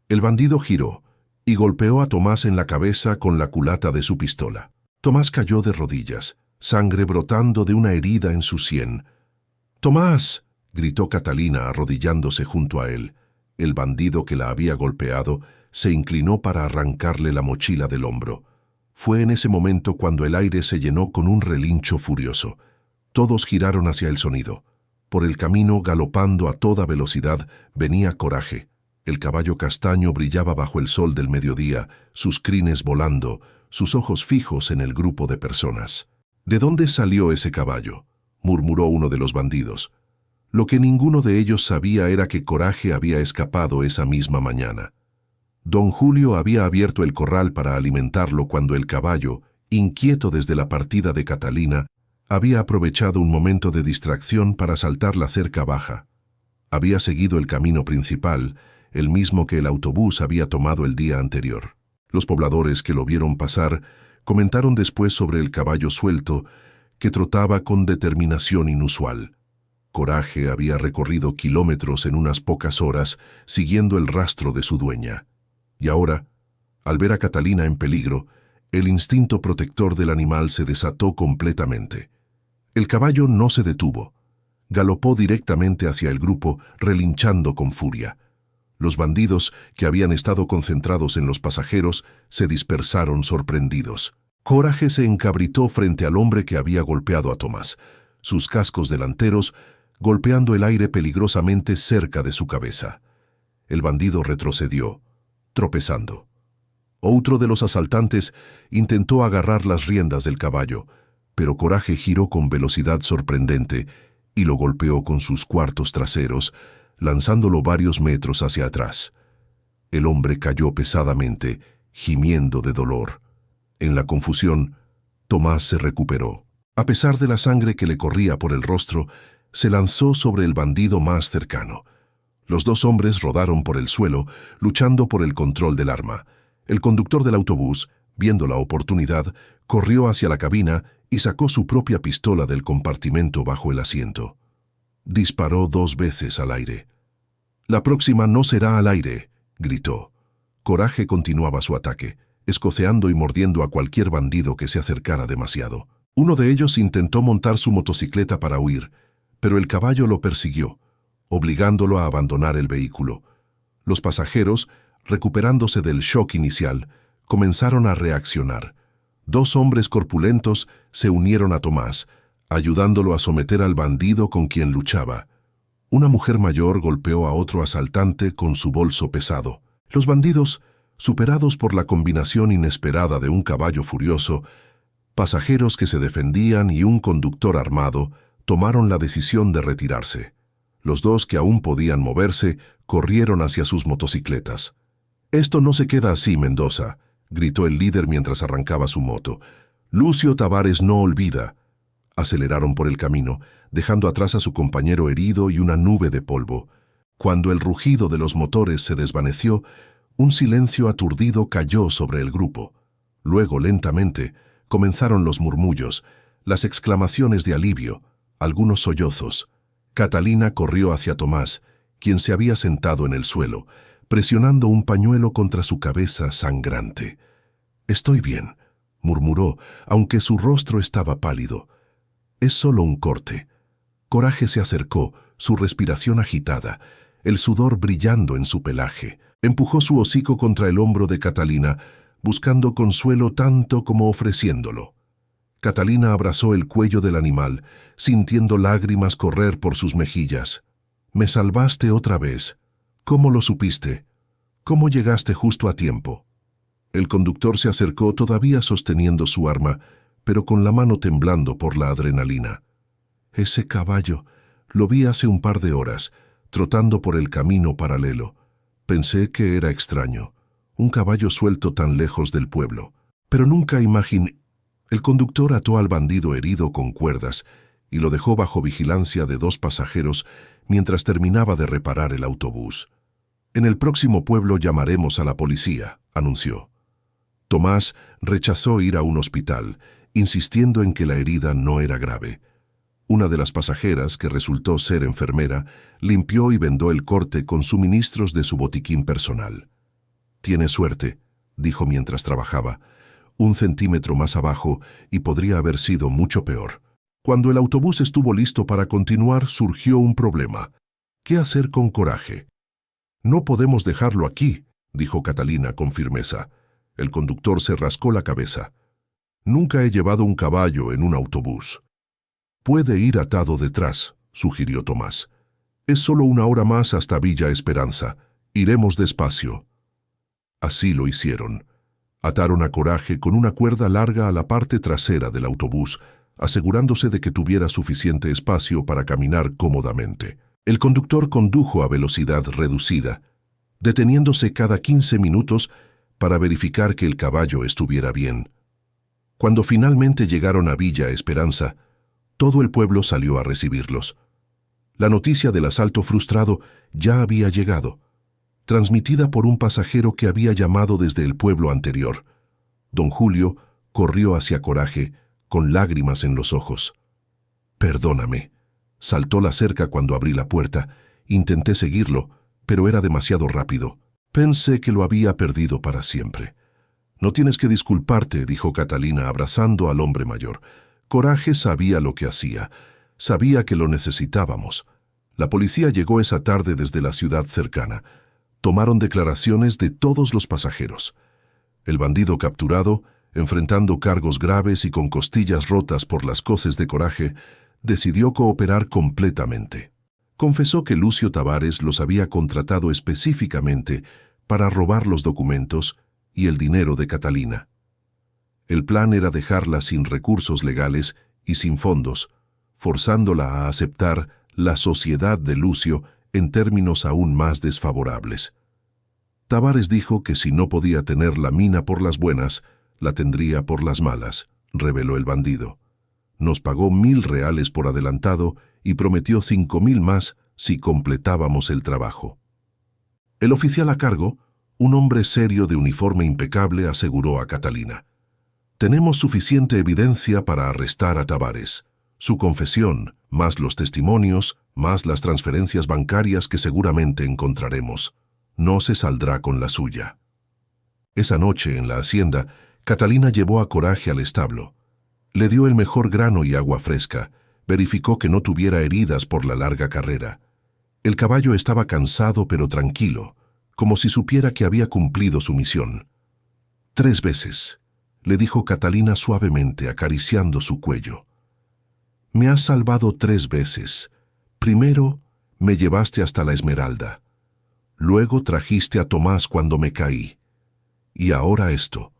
El bandido giró y golpeó a Tomás en la cabeza con la culata de su pistola. Tomás cayó de rodillas, sangre brotando de una herida en su sien. «¡Tomás!», gritó Catalina arrodillándose junto a él. El bandido que la había golpeado se inclinó para arrancarle la mochila del hombro. Fue en ese momento cuando el aire se llenó con un relincho furioso. Todos giraron hacia el sonido. Por el camino, galopando a toda velocidad, venía Coraje. El caballo castaño brillaba bajo el sol del mediodía, sus crines volando, sus ojos fijos en el grupo de personas. «¿De dónde salió ese caballo?», murmuró uno de los bandidos. Lo que ninguno de ellos sabía era que Coraje había escapado esa misma mañana. Don Julio había abierto el corral para alimentarlo cuando el caballo, inquieto desde la partida de Catalina, había aprovechado un momento de distracción para saltar la cerca baja. Había seguido el camino principal, el mismo que el autobús había tomado el día anterior. Los pobladores que lo vieron pasar comentaron después sobre el caballo suelto, que trotaba con determinación inusual. Coraje había recorrido kilómetros en unas pocas horas, siguiendo el rastro de su dueña. Y ahora, al ver a Catalina en peligro, el instinto protector del animal se desató completamente. El caballo no se detuvo. Galopó directamente hacia el grupo, relinchando con furia. Los bandidos, que habían estado concentrados en los pasajeros, se dispersaron sorprendidos. Coraje se encabritó frente al hombre que había golpeado a Tomás, sus cascos delanteros golpeando el aire peligrosamente cerca de su cabeza. El bandido retrocedió, tropezando. Otro de los asaltantes intentó agarrar las riendas del caballo, pero Coraje giró con velocidad sorprendente y lo golpeó con sus cuartos traseros, lanzándolo varios metros hacia atrás. El hombre cayó pesadamente, gimiendo de dolor. En la confusión, Tomás se recuperó. A pesar de la sangre que le corría por el rostro, se lanzó sobre el bandido más cercano. Los 2 hombres rodaron por el suelo, luchando por el control del arma. El conductor del autobús, Viendo la oportunidad, corrió hacia la cabina y sacó su propia pistola del compartimento bajo el asiento. Disparó 2 veces al aire. «La próxima no será al aire», gritó. Coraje continuaba su ataque, escoceando y mordiendo a cualquier bandido que se acercara demasiado. Uno de ellos intentó montar su motocicleta para huir, pero el caballo lo persiguió, obligándolo a abandonar el vehículo. Los pasajeros, recuperándose del shock inicial, comenzaron a reaccionar. 2 hombres corpulentos se unieron a Tomás, ayudándolo a someter al bandido con quien luchaba. Una mujer mayor golpeó a otro asaltante con su bolso pesado. Los bandidos, superados por la combinación inesperada de un caballo furioso, pasajeros que se defendían y un conductor armado, tomaron la decisión de retirarse. Los 2 que aún podían moverse corrieron hacia sus motocicletas. «Esto no se queda así, Mendoza», gritó el líder mientras arrancaba su moto. «Lucio Tavares no olvida». Aceleraron por el camino, dejando atrás a su compañero herido y una nube de polvo. Cuando el rugido de los motores se desvaneció, un silencio aturdido cayó sobre el grupo. Luego, lentamente, comenzaron los murmullos, las exclamaciones de alivio, algunos sollozos. Catalina corrió hacia Tomás, quien se había sentado en el suelo, presionando un pañuelo contra su cabeza sangrante. «Estoy bien», murmuró, aunque su rostro estaba pálido. «Es solo un corte». Coraje se acercó, su respiración agitada, el sudor brillando en su pelaje. Empujó su hocico contra el hombro de Catalina, buscando consuelo tanto como ofreciéndolo. Catalina abrazó el cuello del animal, sintiendo lágrimas correr por sus mejillas. «Me salvaste otra vez. ¿Cómo lo supiste? ¿Cómo llegaste justo a tiempo?» El conductor se acercó todavía sosteniendo su arma, pero con la mano temblando por la adrenalina. «Ese caballo, lo vi hace un par de horas, trotando por el camino paralelo. Pensé que era extraño, un caballo suelto tan lejos del pueblo. Pero nunca imaginé». El conductor ató al bandido herido con cuerdas y lo dejó bajo vigilancia de 2 pasajeros mientras terminaba de reparar el autobús. «En el próximo pueblo llamaremos a la policía», anunció. Tomás rechazó ir a un hospital, insistiendo en que la herida no era grave. Una de las pasajeras, que resultó ser enfermera, limpió y vendó el corte con suministros de su botiquín personal. «Tiene suerte», dijo mientras trabajaba. «1 centímetro más abajo y podría haber sido mucho peor». Cuando el autobús estuvo listo para continuar, surgió un problema. ¿Qué hacer con Coraje? «No podemos dejarlo aquí», dijo Catalina con firmeza. El conductor se rascó la cabeza. «Nunca he llevado un caballo en un autobús». «Puede ir atado detrás», sugirió Tomás. «Es solo 1 hora más hasta Villa Esperanza. Iremos despacio». Así lo hicieron. Ataron a Coraje con una cuerda larga a la parte trasera del autobús, asegurándose de que tuviera suficiente espacio para caminar cómodamente. El conductor condujo a velocidad reducida, deteniéndose cada 15 minutos para verificar que el caballo estuviera bien. Cuando finalmente llegaron a Villa Esperanza, todo el pueblo salió a recibirlos. La noticia del asalto frustrado ya había llegado, transmitida por un pasajero que había llamado desde el pueblo anterior. Don Julio corrió hacia Coraje, con lágrimas en los ojos. «Perdóname». Saltó la cerca cuando abrí la puerta. Intenté seguirlo, pero era demasiado rápido. Pensé que lo había perdido para siempre. «No tienes que disculparte», dijo Catalina abrazando al hombre mayor. Coraje sabía lo que hacía. Sabía que lo necesitábamos. La policía llegó esa tarde desde la ciudad cercana. Tomaron declaraciones de todos los pasajeros. El bandido capturado, enfrentando cargos graves y con costillas rotas por las coces de Coraje, decidió cooperar completamente. Confesó que Lucio Tavares los había contratado específicamente para robar los documentos y el dinero de Catalina. El plan era dejarla sin recursos legales y sin fondos, forzándola a aceptar la sociedad de Lucio en términos aún más desfavorables. Tavares dijo que si no podía tener la mina por las buenas, la tendría por las malas, reveló el bandido. Nos pagó 1,000 reales por adelantado y prometió 5,000 más si completábamos el trabajo. El oficial a cargo, Un hombre serio de uniforme impecable aseguró a Catalina: «Tenemos suficiente evidencia para arrestar a Tavares. Su confesión, más los testimonios, más las transferencias bancarias que seguramente encontraremos. No se saldrá con la suya». Esa noche, en la hacienda, Catalina llevó a Coraje al establo. Le dio el mejor grano y agua fresca. Verificó que no tuviera heridas por la larga carrera. El caballo estaba cansado pero tranquilo, como si supiera que había cumplido su misión. 3 veces, le dijo Catalina suavemente, acariciando su cuello. «Me has salvado 3 veces. Primero, me llevaste hasta la Esmeralda. Luego trajiste a Tomás cuando me caí. Y ahora esto».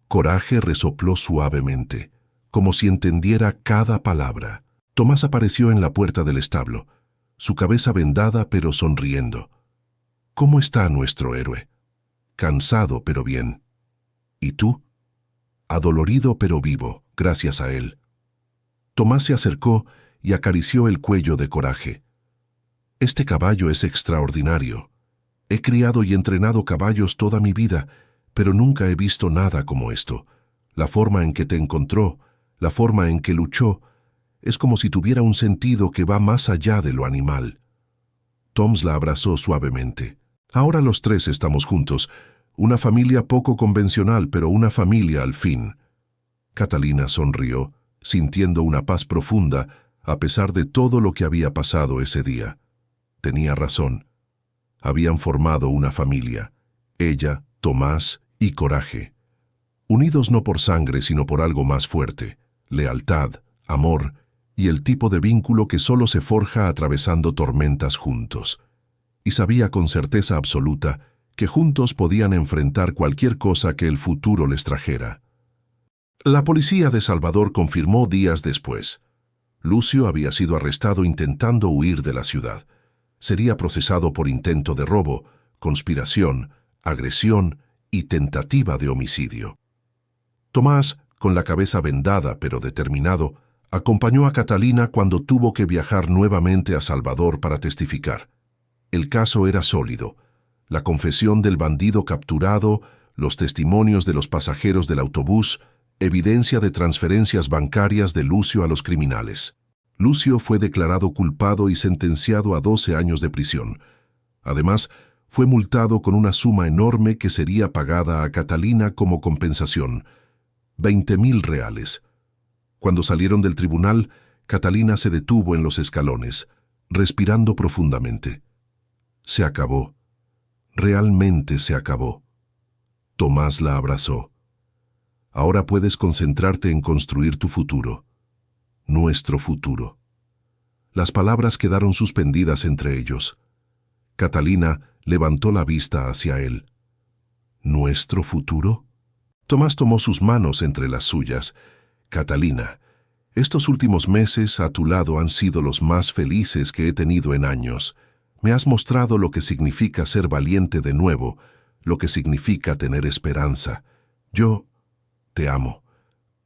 Coraje resopló suavemente, como si entendiera cada palabra. Tomás apareció en la puerta del establo, su cabeza vendada pero sonriendo. «¿Cómo está nuestro héroe?» «Cansado pero bien». «¿Y tú?» «Adolorido pero vivo, gracias a él». Tomás se acercó y acarició el cuello de Coraje. «Este caballo es extraordinario. He criado y entrenado caballos toda mi vida, pero nunca he visto nada como esto. La forma en que te encontró, la forma en que luchó, es como si tuviera un sentido que va más allá de lo animal». Toms la abrazó suavemente. «Ahora los 3 estamos juntos. Una familia poco convencional, pero una familia al fin». Catalina sonrió, sintiendo una paz profunda, a pesar de todo lo que había pasado ese día. Tenía razón. Habían formado una familia. Ella, Tomás y Coraje. Unidos no por sangre, sino por algo más fuerte: lealtad, amor y el tipo de vínculo que solo se forja atravesando tormentas juntos. Y sabía con certeza absoluta que juntos podían enfrentar cualquier cosa que el futuro les trajera. La policía de Salvador confirmó días después: Lucio había sido arrestado intentando huir de la ciudad. Sería procesado por intento de robo, conspiración, agresión y tentativa de homicidio. Tomás, con la cabeza vendada pero determinado, acompañó a Catalina cuando tuvo que viajar nuevamente a Salvador para testificar. El caso era sólido. La confesión del bandido capturado, los testimonios de los pasajeros del autobús, evidencia de transferencias bancarias de Lucio a los criminales. Lucio fue declarado culpado y sentenciado a 12 años de prisión. Además, fue multado con una suma enorme que sería pagada a Catalina como compensación: 20.000 reales. Cuando salieron del tribunal, Catalina se detuvo en los escalones, respirando profundamente. Se acabó. Realmente se acabó. Tomás la abrazó. «Ahora puedes concentrarte en construir tu futuro. Nuestro futuro». Las palabras quedaron suspendidas entre ellos. Catalina levantó la vista hacia él. «¿Nuestro futuro?» Tomás tomó sus manos entre las suyas. «Catalina, estos últimos meses a tu lado han sido los más felices que he tenido en años. Me has mostrado lo que significa ser valiente de nuevo, lo que significa tener esperanza. Yo te amo».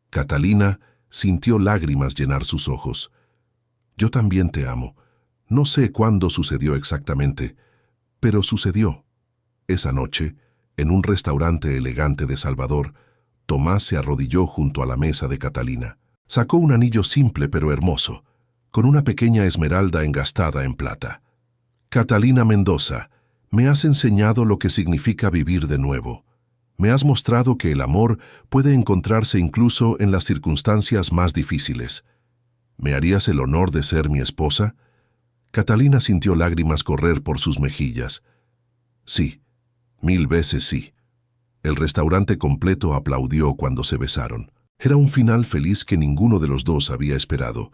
Catalina sintió lágrimas llenar sus ojos. «Yo también te amo. No sé cuándo sucedió exactamente, pero sucedió». Esa noche, en un restaurante elegante de Salvador, Tomás se arrodilló junto a la mesa de Catalina. Sacó un anillo simple pero hermoso, con una pequeña esmeralda engastada en plata. «Catalina Mendoza, me has enseñado lo que significa vivir de nuevo. Me has mostrado que el amor puede encontrarse incluso en las circunstancias más difíciles. ¿Me harías el honor de ser mi esposa?» Catalina sintió lágrimas correr por sus mejillas. «Sí, 1000 veces sí». El restaurante completo aplaudió cuando se besaron. Era un final feliz que ninguno de los dos había esperado,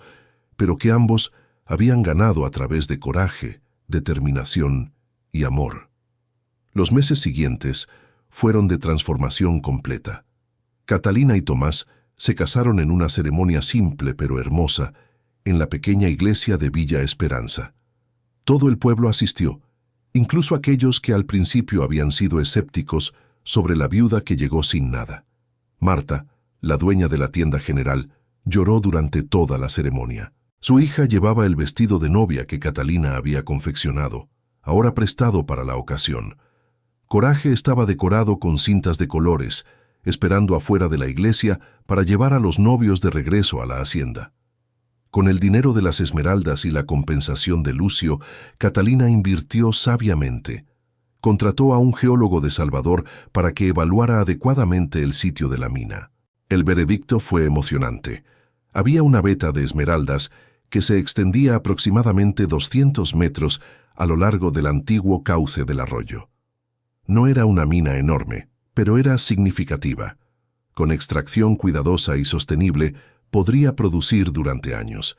pero que ambos habían ganado a través de coraje, determinación y amor. Los meses siguientes fueron de transformación completa. Catalina y Tomás se casaron en una ceremonia simple pero hermosa en la pequeña iglesia de Villa Esperanza. Todo el pueblo asistió, incluso aquellos que al principio habían sido escépticos sobre la viuda que llegó sin nada. Marta, la dueña de la tienda general, lloró durante toda la ceremonia. Su hija llevaba el vestido de novia que Catalina había confeccionado, ahora prestado para la ocasión. Coraje estaba decorado con cintas de colores, esperando afuera de la iglesia para llevar a los novios de regreso a la hacienda. Con el dinero de las esmeraldas y la compensación de Lucio, Catalina invirtió sabiamente. Contrató a un geólogo de Salvador para que evaluara adecuadamente el sitio de la mina. El veredicto fue emocionante. Había una veta de esmeraldas que se extendía aproximadamente 200 metros a lo largo del antiguo cauce del arroyo. No era una mina enorme, pero era significativa. Con extracción cuidadosa y sostenible, podría producir durante años.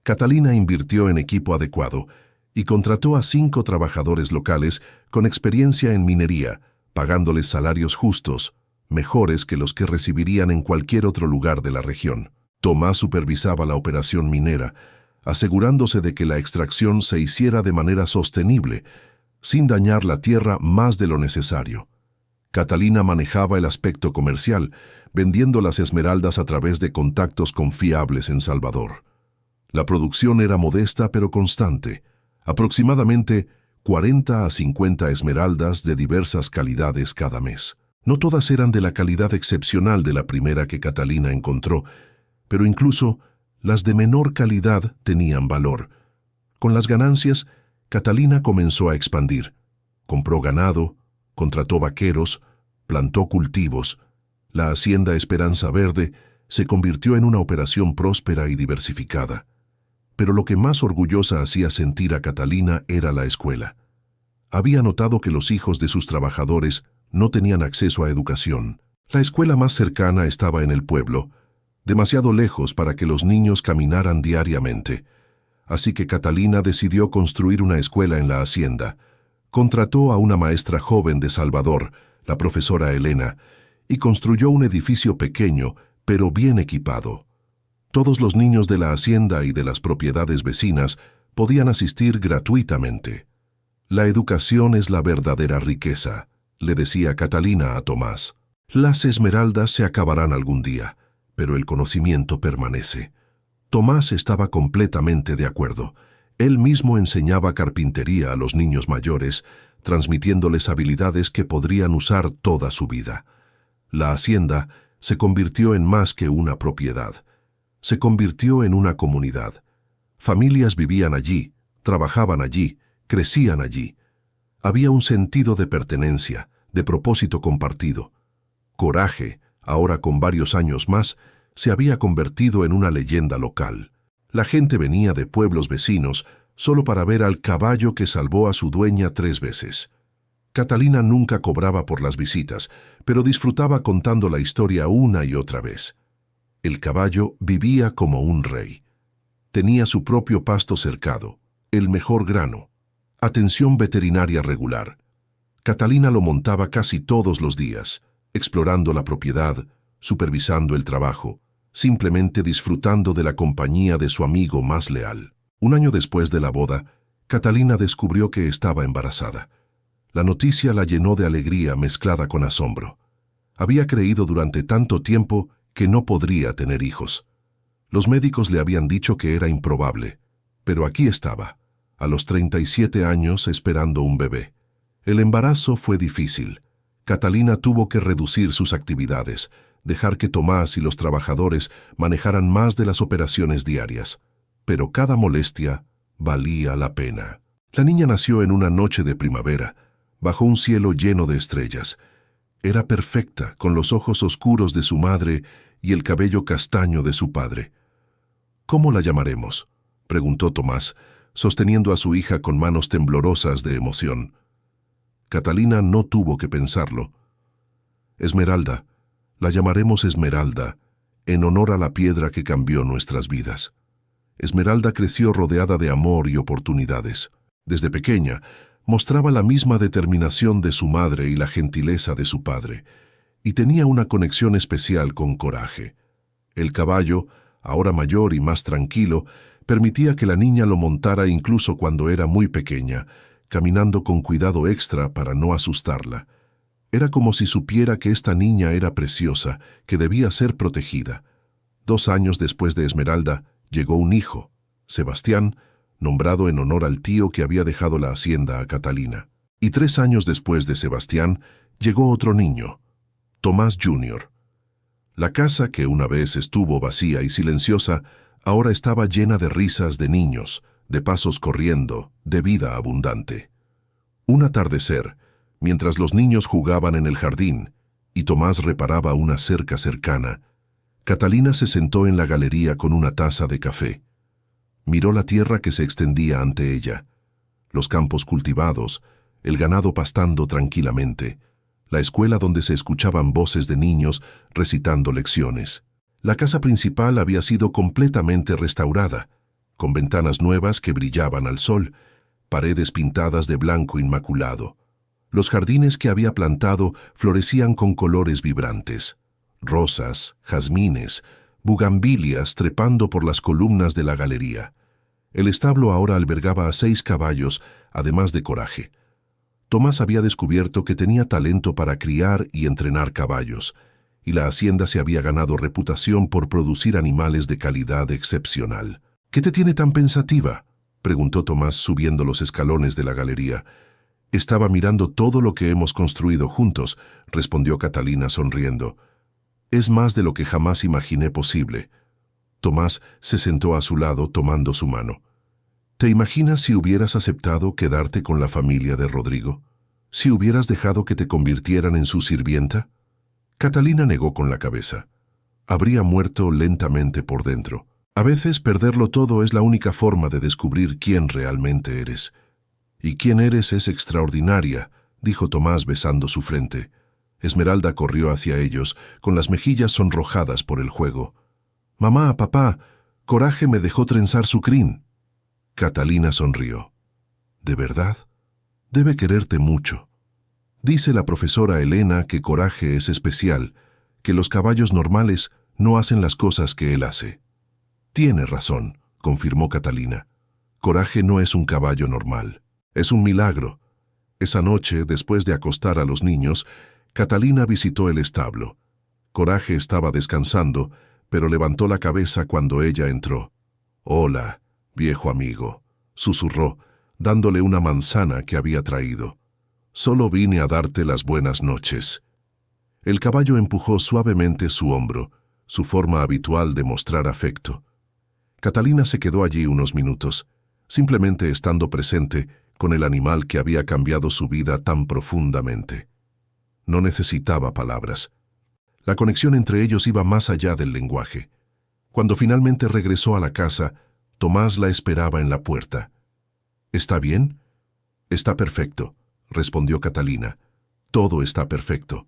Catalina invirtió en equipo adecuado y contrató a 5 trabajadores locales con experiencia en minería, pagándoles salarios justos, mejores que los que recibirían en cualquier otro lugar de la región. Tomás supervisaba la operación minera, asegurándose de que la extracción se hiciera de manera sostenible, sin dañar la tierra más de lo necesario. Catalina manejaba el aspecto comercial, vendiendo las esmeraldas a través de contactos confiables en Salvador. La producción era modesta pero constante, aproximadamente 40 a 50 esmeraldas de diversas calidades cada mes. No todas eran de la calidad excepcional de la primera que Catalina encontró, pero incluso las de menor calidad tenían valor. Con las ganancias, Catalina comenzó a expandir. Compró ganado, contrató vaqueros, plantó cultivos. La hacienda Esperanza Verde se convirtió en una operación próspera y diversificada. Pero lo que más orgullosa hacía sentir a Catalina era la escuela. Había notado que los hijos de sus trabajadores no tenían acceso a educación. La escuela más cercana estaba en el pueblo, demasiado lejos para que los niños caminaran diariamente. Así que Catalina decidió construir una escuela en la hacienda. Contrató a una maestra joven de Salvador, la profesora Elena, y construyó un edificio pequeño, pero bien equipado. Todos los niños de la hacienda y de las propiedades vecinas podían asistir gratuitamente. La educación es la verdadera riqueza, le decía Catalina a Tomás. Las esmeraldas se acabarán algún día, pero el conocimiento permanece. Tomás estaba completamente de acuerdo. Él mismo enseñaba carpintería a los niños mayores, transmitiéndoles habilidades que podrían usar toda su vida. La hacienda se convirtió en más que una propiedad. Se convirtió en una comunidad. Familias vivían allí, trabajaban allí, crecían allí. Había un sentido de pertenencia, de propósito compartido. Coraje, ahora con varios años más, se había convertido en una leyenda local. La gente venía de pueblos vecinos solo para ver al caballo que salvó a su dueña 3 veces. Catalina nunca cobraba por las visitas, pero disfrutaba contando la historia una y otra vez. El caballo vivía como un rey. Tenía su propio pasto cercado, el mejor grano, atención veterinaria regular. Catalina lo montaba casi todos los días, explorando la propiedad, supervisando el trabajo, simplemente disfrutando de la compañía de su amigo más leal. Un año después de la boda, Catalina descubrió que estaba embarazada. La noticia la llenó de alegría mezclada con asombro. Había creído durante tanto tiempo que no podría tener hijos. Los médicos le habían dicho que era improbable, pero aquí estaba, a los 37 años esperando un bebé. El embarazo fue difícil. Catalina tuvo que reducir sus actividades, dejar que Tomás y los trabajadores manejaran más de las operaciones diarias. Pero cada molestia valía la pena. La niña nació en una noche de primavera, bajo un cielo lleno de estrellas. Era perfecta, con los ojos oscuros de su madre y el cabello castaño de su padre. ¿Cómo la llamaremos?, preguntó Tomás, sosteniendo a su hija con manos temblorosas de emoción. Catalina no tuvo que pensarlo. Esmeralda. La llamaremos Esmeralda, en honor a la piedra que cambió nuestras vidas. Esmeralda creció rodeada de amor y oportunidades. Desde pequeña, mostraba la misma determinación de su madre y la gentileza de su padre, y tenía una conexión especial con Coraje. El caballo, ahora mayor y más tranquilo, permitía que la niña lo montara incluso cuando era muy pequeña, caminando con cuidado extra para no asustarla. Era como si supiera que esta niña era preciosa, que debía ser protegida. 2 años después de Esmeralda, llegó un hijo, Sebastián, nombrado en honor al tío que había dejado la hacienda a Catalina. Y 3 años después de Sebastián, llegó otro niño, Tomás Jr. La casa, que una vez estuvo vacía y silenciosa, ahora estaba llena de risas de niños, de pasos corriendo, de vida abundante. Un atardecer, mientras los niños jugaban en el jardín y Tomás reparaba una cerca cercana, Catalina se sentó en la galería con una taza de café. Miró la tierra que se extendía ante ella, los campos cultivados, el ganado pastando tranquilamente, la escuela donde se escuchaban voces de niños recitando lecciones. La casa principal había sido completamente restaurada, con ventanas nuevas que brillaban al sol, paredes pintadas de blanco inmaculado. Los jardines que había plantado florecían con colores vibrantes, rosas, jazmines, bugambilias trepando por las columnas de la galería. El establo ahora albergaba a 6 caballos, además de Coraje. Tomás había descubierto que tenía talento para criar y entrenar caballos, y la hacienda se había ganado reputación por producir animales de calidad excepcional. «¿Qué te tiene tan pensativa?», preguntó Tomás subiendo los escalones de la galería. «Estaba mirando todo lo que hemos construido juntos», respondió Catalina sonriendo. «Es más de lo que jamás imaginé posible». Tomás se sentó a su lado tomando su mano. «¿Te imaginas si hubieras aceptado quedarte con la familia de Rodrigo? ¿Si hubieras dejado que te convirtieran en su sirvienta?». Catalina negó con la cabeza. Habría muerto lentamente por dentro. «A veces perderlo todo es la única forma de descubrir quién realmente eres». «Y quién eres es extraordinaria», dijo Tomás besando su frente. Esmeralda corrió hacia ellos, con las mejillas sonrojadas por el juego. «Mamá, papá, Coraje me dejó trenzar su crin». Catalina sonrió. «¿De verdad? Debe quererte mucho. Dice la profesora Elena que Coraje es especial, que los caballos normales no hacen las cosas que él hace». «Tiene razón», confirmó Catalina. «Coraje no es un caballo normal. Es un milagro». Esa noche, después de acostar a los niños, Catalina visitó el establo. Coraje estaba descansando, pero levantó la cabeza cuando ella entró. «Hola, viejo amigo», susurró, dándole una manzana que había traído. «Solo vine a darte las buenas noches». El caballo empujó suavemente su hombro, su forma habitual de mostrar afecto. Catalina se quedó allí unos minutos, simplemente estando presente con el animal que había cambiado su vida tan profundamente. No necesitaba palabras. La conexión entre ellos iba más allá del lenguaje. Cuando finalmente regresó a la casa, Tomás la esperaba en la puerta. «¿Está bien?». «Está perfecto», respondió Catalina. «Todo está perfecto».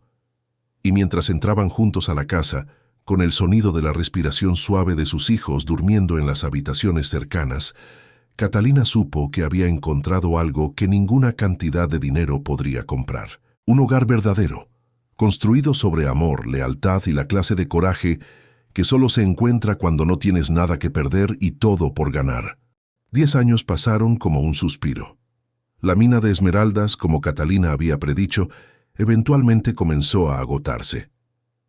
Y mientras entraban juntos a la casa, con el sonido de la respiración suave de sus hijos durmiendo en las habitaciones cercanas, Catalina supo que había encontrado algo que ninguna cantidad de dinero podría comprar. Un hogar verdadero, construido sobre amor, lealtad y la clase de coraje que solo se encuentra cuando no tienes nada que perder y todo por ganar. 10 años pasaron como un suspiro. La mina de esmeraldas, como Catalina había predicho, eventualmente comenzó a agotarse.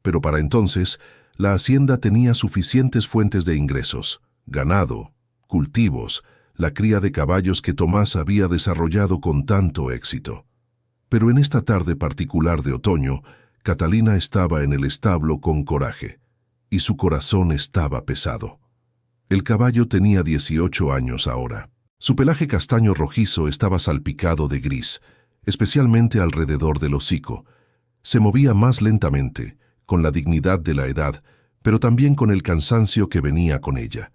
Pero para entonces, la hacienda tenía suficientes fuentes de ingresos: ganado, cultivos, la cría de caballos que Tomás había desarrollado con tanto éxito. Pero en esta tarde particular de otoño, Catalina estaba en el establo con Coraje, y su corazón estaba pesado. El caballo tenía 18 años ahora. Su pelaje castaño rojizo estaba salpicado de gris, especialmente alrededor del hocico. Se movía más lentamente, con la dignidad de la edad, pero también con el cansancio que venía con ella.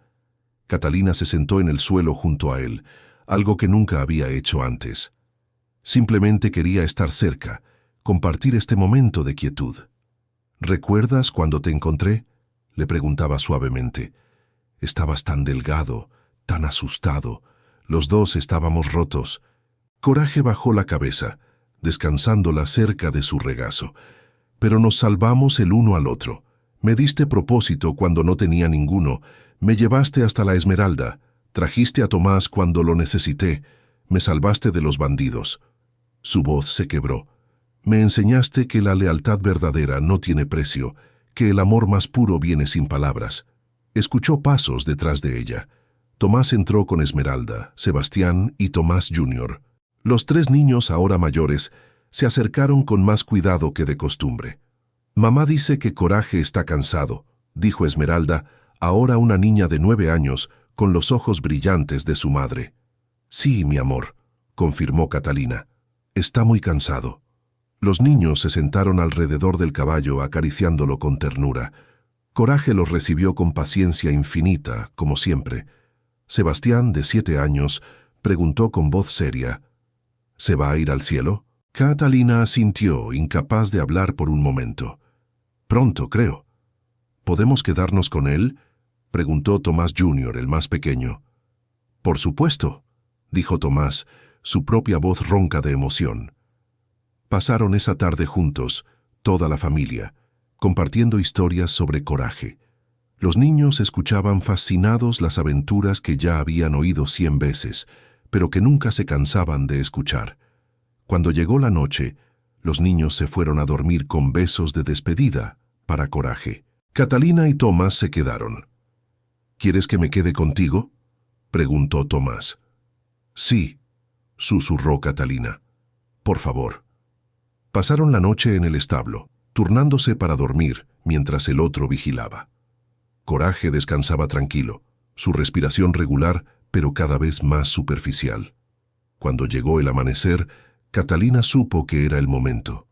Catalina se sentó en el suelo junto a él, algo que nunca había hecho antes. Simplemente quería estar cerca, compartir este momento de quietud. «¿Recuerdas cuando te encontré?», le preguntaba suavemente. «Estabas tan delgado, tan asustado. Los dos estábamos rotos». Coraje bajó la cabeza, descansándola cerca de su regazo. «Pero nos salvamos el uno al otro. Me diste propósito cuando no tenía ninguno. Me llevaste hasta la Esmeralda. Trajiste a Tomás cuando lo necesité. Me salvaste de los bandidos». Su voz se quebró. «Me enseñaste que la lealtad verdadera no tiene precio, que el amor más puro viene sin palabras». Escuchó pasos detrás de ella. Tomás entró con Esmeralda, Sebastián y Tomás Jr. Los 3 niños, ahora mayores, se acercaron con más cuidado que de costumbre. «Mamá dice que Coraje está cansado», dijo Esmeralda, ahora una niña de 9 años, con los ojos brillantes de su madre. «Sí, mi amor», confirmó Catalina. «Está muy cansado». Los niños se sentaron alrededor del caballo acariciándolo con ternura. Coraje los recibió con paciencia infinita, como siempre. Sebastián, de 7 años, preguntó con voz seria: «¿Se va a ir al cielo?». Catalina asintió, incapaz de hablar por un momento. «Pronto, creo». «¿Podemos quedarnos con él?», preguntó Tomás Jr., el más pequeño. «Por supuesto», dijo Tomás, su propia voz ronca de emoción. Pasaron esa tarde juntos, toda la familia, compartiendo historias sobre Coraje. Los niños escuchaban fascinados las aventuras que ya habían oído 100 veces, pero que nunca se cansaban de escuchar. Cuando llegó la noche, los niños se fueron a dormir con besos de despedida para Coraje. Catalina y Tomás se quedaron. «¿Quieres que me quede contigo?», preguntó Tomás. «Sí», susurró Catalina. «Por favor». Pasaron la noche en el establo, turnándose para dormir mientras el otro vigilaba. Coraje descansaba tranquilo, su respiración regular, pero cada vez más superficial. Cuando llegó el amanecer, Catalina supo que era el momento.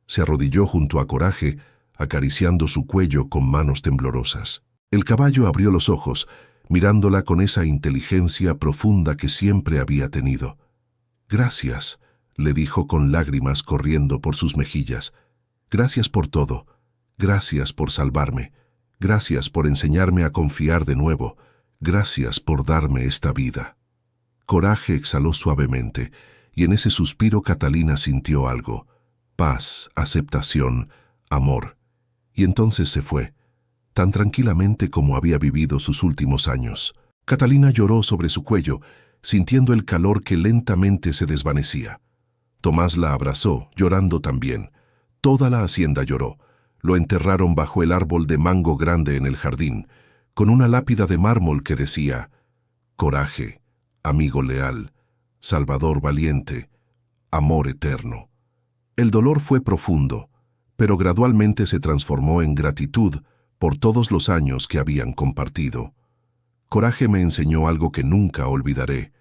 Se arrodilló junto a Coraje, acariciando su cuello con manos temblorosas. El caballo abrió los ojos, mirándola con esa inteligencia profunda que siempre había tenido. «Gracias», le dijo con lágrimas corriendo por sus mejillas. «Gracias por todo. Gracias por salvarme. Gracias por enseñarme a confiar de nuevo. Gracias por darme esta vida». Coraje exhaló suavemente, y en ese suspiro Catalina sintió algo: paz, aceptación, amor. Y entonces se fue, tan tranquilamente como había vivido sus últimos años. Catalina lloró sobre su cuello, sintiendo el calor que lentamente se desvanecía. Tomás la abrazó, llorando también. Toda la hacienda lloró. Lo enterraron bajo el árbol de mango grande en el jardín, con una lápida de mármol que decía: «Coraje, amigo leal, salvador valiente, amor eterno». El dolor fue profundo, pero gradualmente se transformó en gratitud por todos los años que habían compartido. «Coraje me enseñó algo que nunca olvidaré»,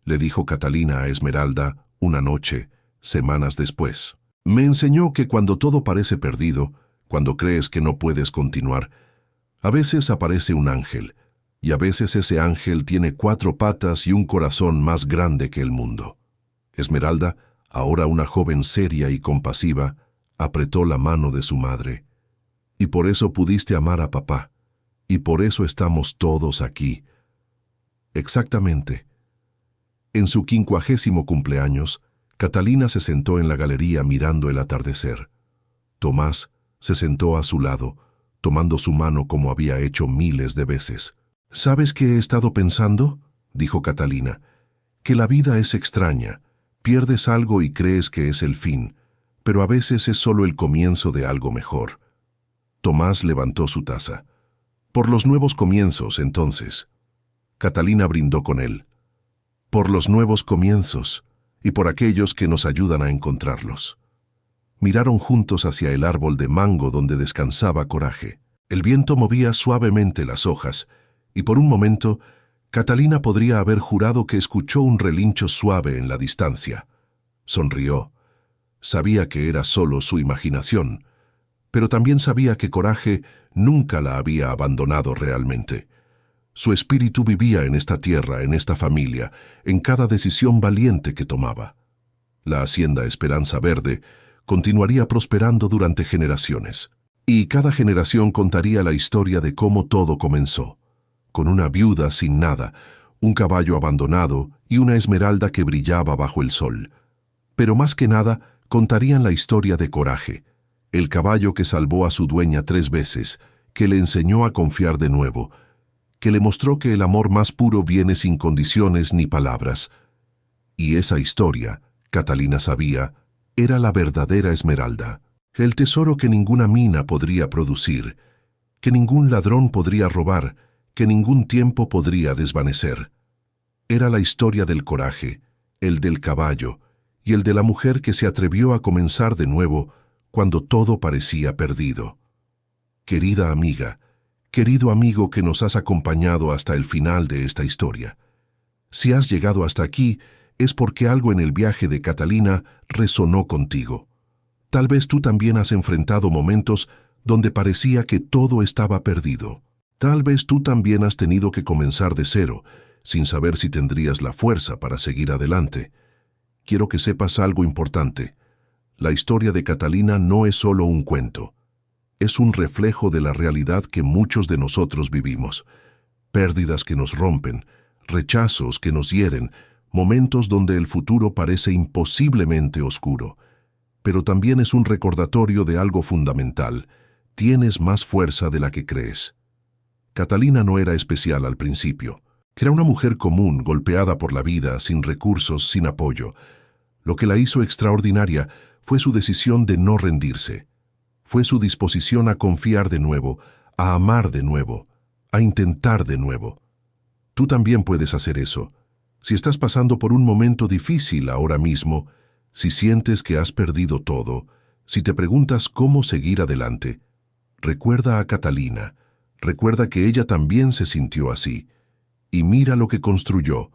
le dijo Catalina a Esmeralda una noche, semanas después. «Me enseñó que cuando todo parece perdido, cuando crees que no puedes continuar, a veces aparece un ángel, y a veces ese ángel tiene 4 patas y un corazón más grande que el mundo». Esmeralda, ahora una joven seria y compasiva, apretó la mano de su madre. «Y por eso pudiste amar a papá, y por eso estamos todos aquí». Exactamente. En su 50º cumpleaños, Catalina se sentó en la galería mirando el atardecer. Tomás se sentó a su lado, tomando su mano como había hecho miles de veces. «¿Sabes qué he estado pensando?», dijo Catalina. «Que la vida es extraña. Pierdes algo y crees que es el fin, pero a veces es solo el comienzo de algo mejor». Tomás levantó su taza. «Por los nuevos comienzos, entonces». Catalina brindó con él. «Por los nuevos comienzos, y por aquellos que nos ayudan a encontrarlos». Miraron juntos hacia el árbol de mango donde descansaba Coraje. El viento movía suavemente las hojas, y por un momento, Catalina podría haber jurado que escuchó un relincho suave en la distancia. Sonrió. Sabía que era solo su imaginación, pero también sabía que Coraje nunca la había abandonado realmente. Su espíritu vivía en esta tierra, en esta familia, en cada decisión valiente que tomaba. La hacienda Esperanza Verde continuaría prosperando durante generaciones, y cada generación contaría la historia de cómo todo comenzó, con una viuda sin nada, un caballo abandonado y una esmeralda que brillaba bajo el sol. Pero más que nada, contarían la historia de Coraje, el caballo que salvó a su dueña 3 veces, que le enseñó a confiar de nuevo, que le mostró que el amor más puro viene sin condiciones ni palabras. Y esa historia, Catalina sabía, era la verdadera esmeralda, el tesoro que ninguna mina podría producir, que ningún ladrón podría robar, que ningún tiempo podría desvanecer. Era la historia del coraje, el del caballo, y el de la mujer que se atrevió a comenzar de nuevo cuando todo parecía perdido. Querida amiga, querido amigo que nos has acompañado hasta el final de esta historia, si has llegado hasta aquí es porque algo en el viaje de Catalina resonó contigo. Tal vez tú también has enfrentado momentos donde parecía que todo estaba perdido. Tal vez tú también has tenido que comenzar de cero, sin saber si tendrías la fuerza para seguir adelante. Quiero que sepas algo importante. La historia de Catalina no es solo un cuento. Es un reflejo de la realidad que muchos de nosotros vivimos. Pérdidas que nos rompen, rechazos que nos hieren, momentos donde el futuro parece imposiblemente oscuro. Pero también es un recordatorio de algo fundamental. Tienes más fuerza de la que crees. Catalina no era especial al principio. Era una mujer común, golpeada por la vida, sin recursos, sin apoyo. Lo que la hizo extraordinaria fue su decisión de no rendirse. Fue su disposición a confiar de nuevo, a amar de nuevo, a intentar de nuevo. Tú también puedes hacer eso. Si estás pasando por un momento difícil ahora mismo, si sientes que has perdido todo, si te preguntas cómo seguir adelante, recuerda a Catalina, recuerda que ella también se sintió así, y mira lo que construyó.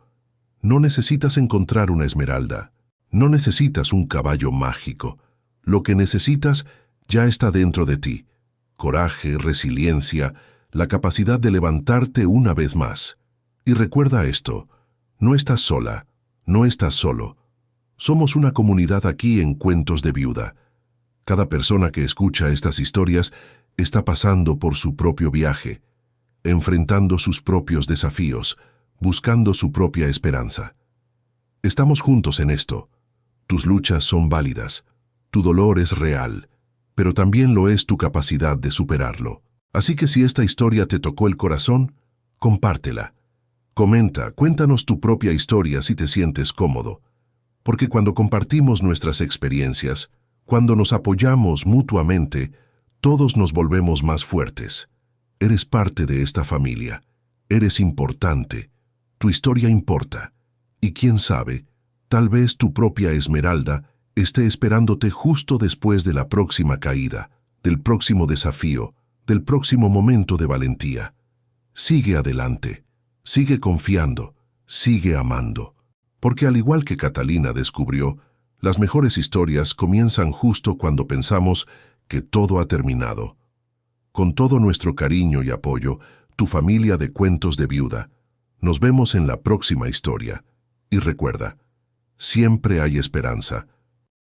No necesitas encontrar una esmeralda, no necesitas un caballo mágico. Lo que necesitas ya está dentro de ti. Coraje, resiliencia, la capacidad de levantarte una vez más. Y recuerda esto, no estás sola, no estás solo. Somos una comunidad aquí en Cuentos de Viuda. Cada persona que escucha estas historias está pasando por su propio viaje, enfrentando sus propios desafíos, buscando su propia esperanza. Estamos juntos en esto. Tus luchas son válidas, tu dolor es real, pero también lo es tu capacidad de superarlo. Así que si esta historia te tocó el corazón, compártela. Comenta, cuéntanos tu propia historia si te sientes cómodo. Porque cuando compartimos nuestras experiencias, cuando nos apoyamos mutuamente, todos nos volvemos más fuertes. Eres parte de esta familia. Eres importante. Tu historia importa. Y quién sabe, tal vez tu propia esmeralda esté esperándote justo después de la próxima caída, del próximo desafío, del próximo momento de valentía. Sigue adelante. Sigue confiando. Sigue amando. Porque al igual que Catalina descubrió, las mejores historias comienzan justo cuando pensamos que todo ha terminado. Con todo nuestro cariño y apoyo, tu familia de Cuentos de Viuda, nos vemos en la próxima historia. Y recuerda, siempre hay esperanza,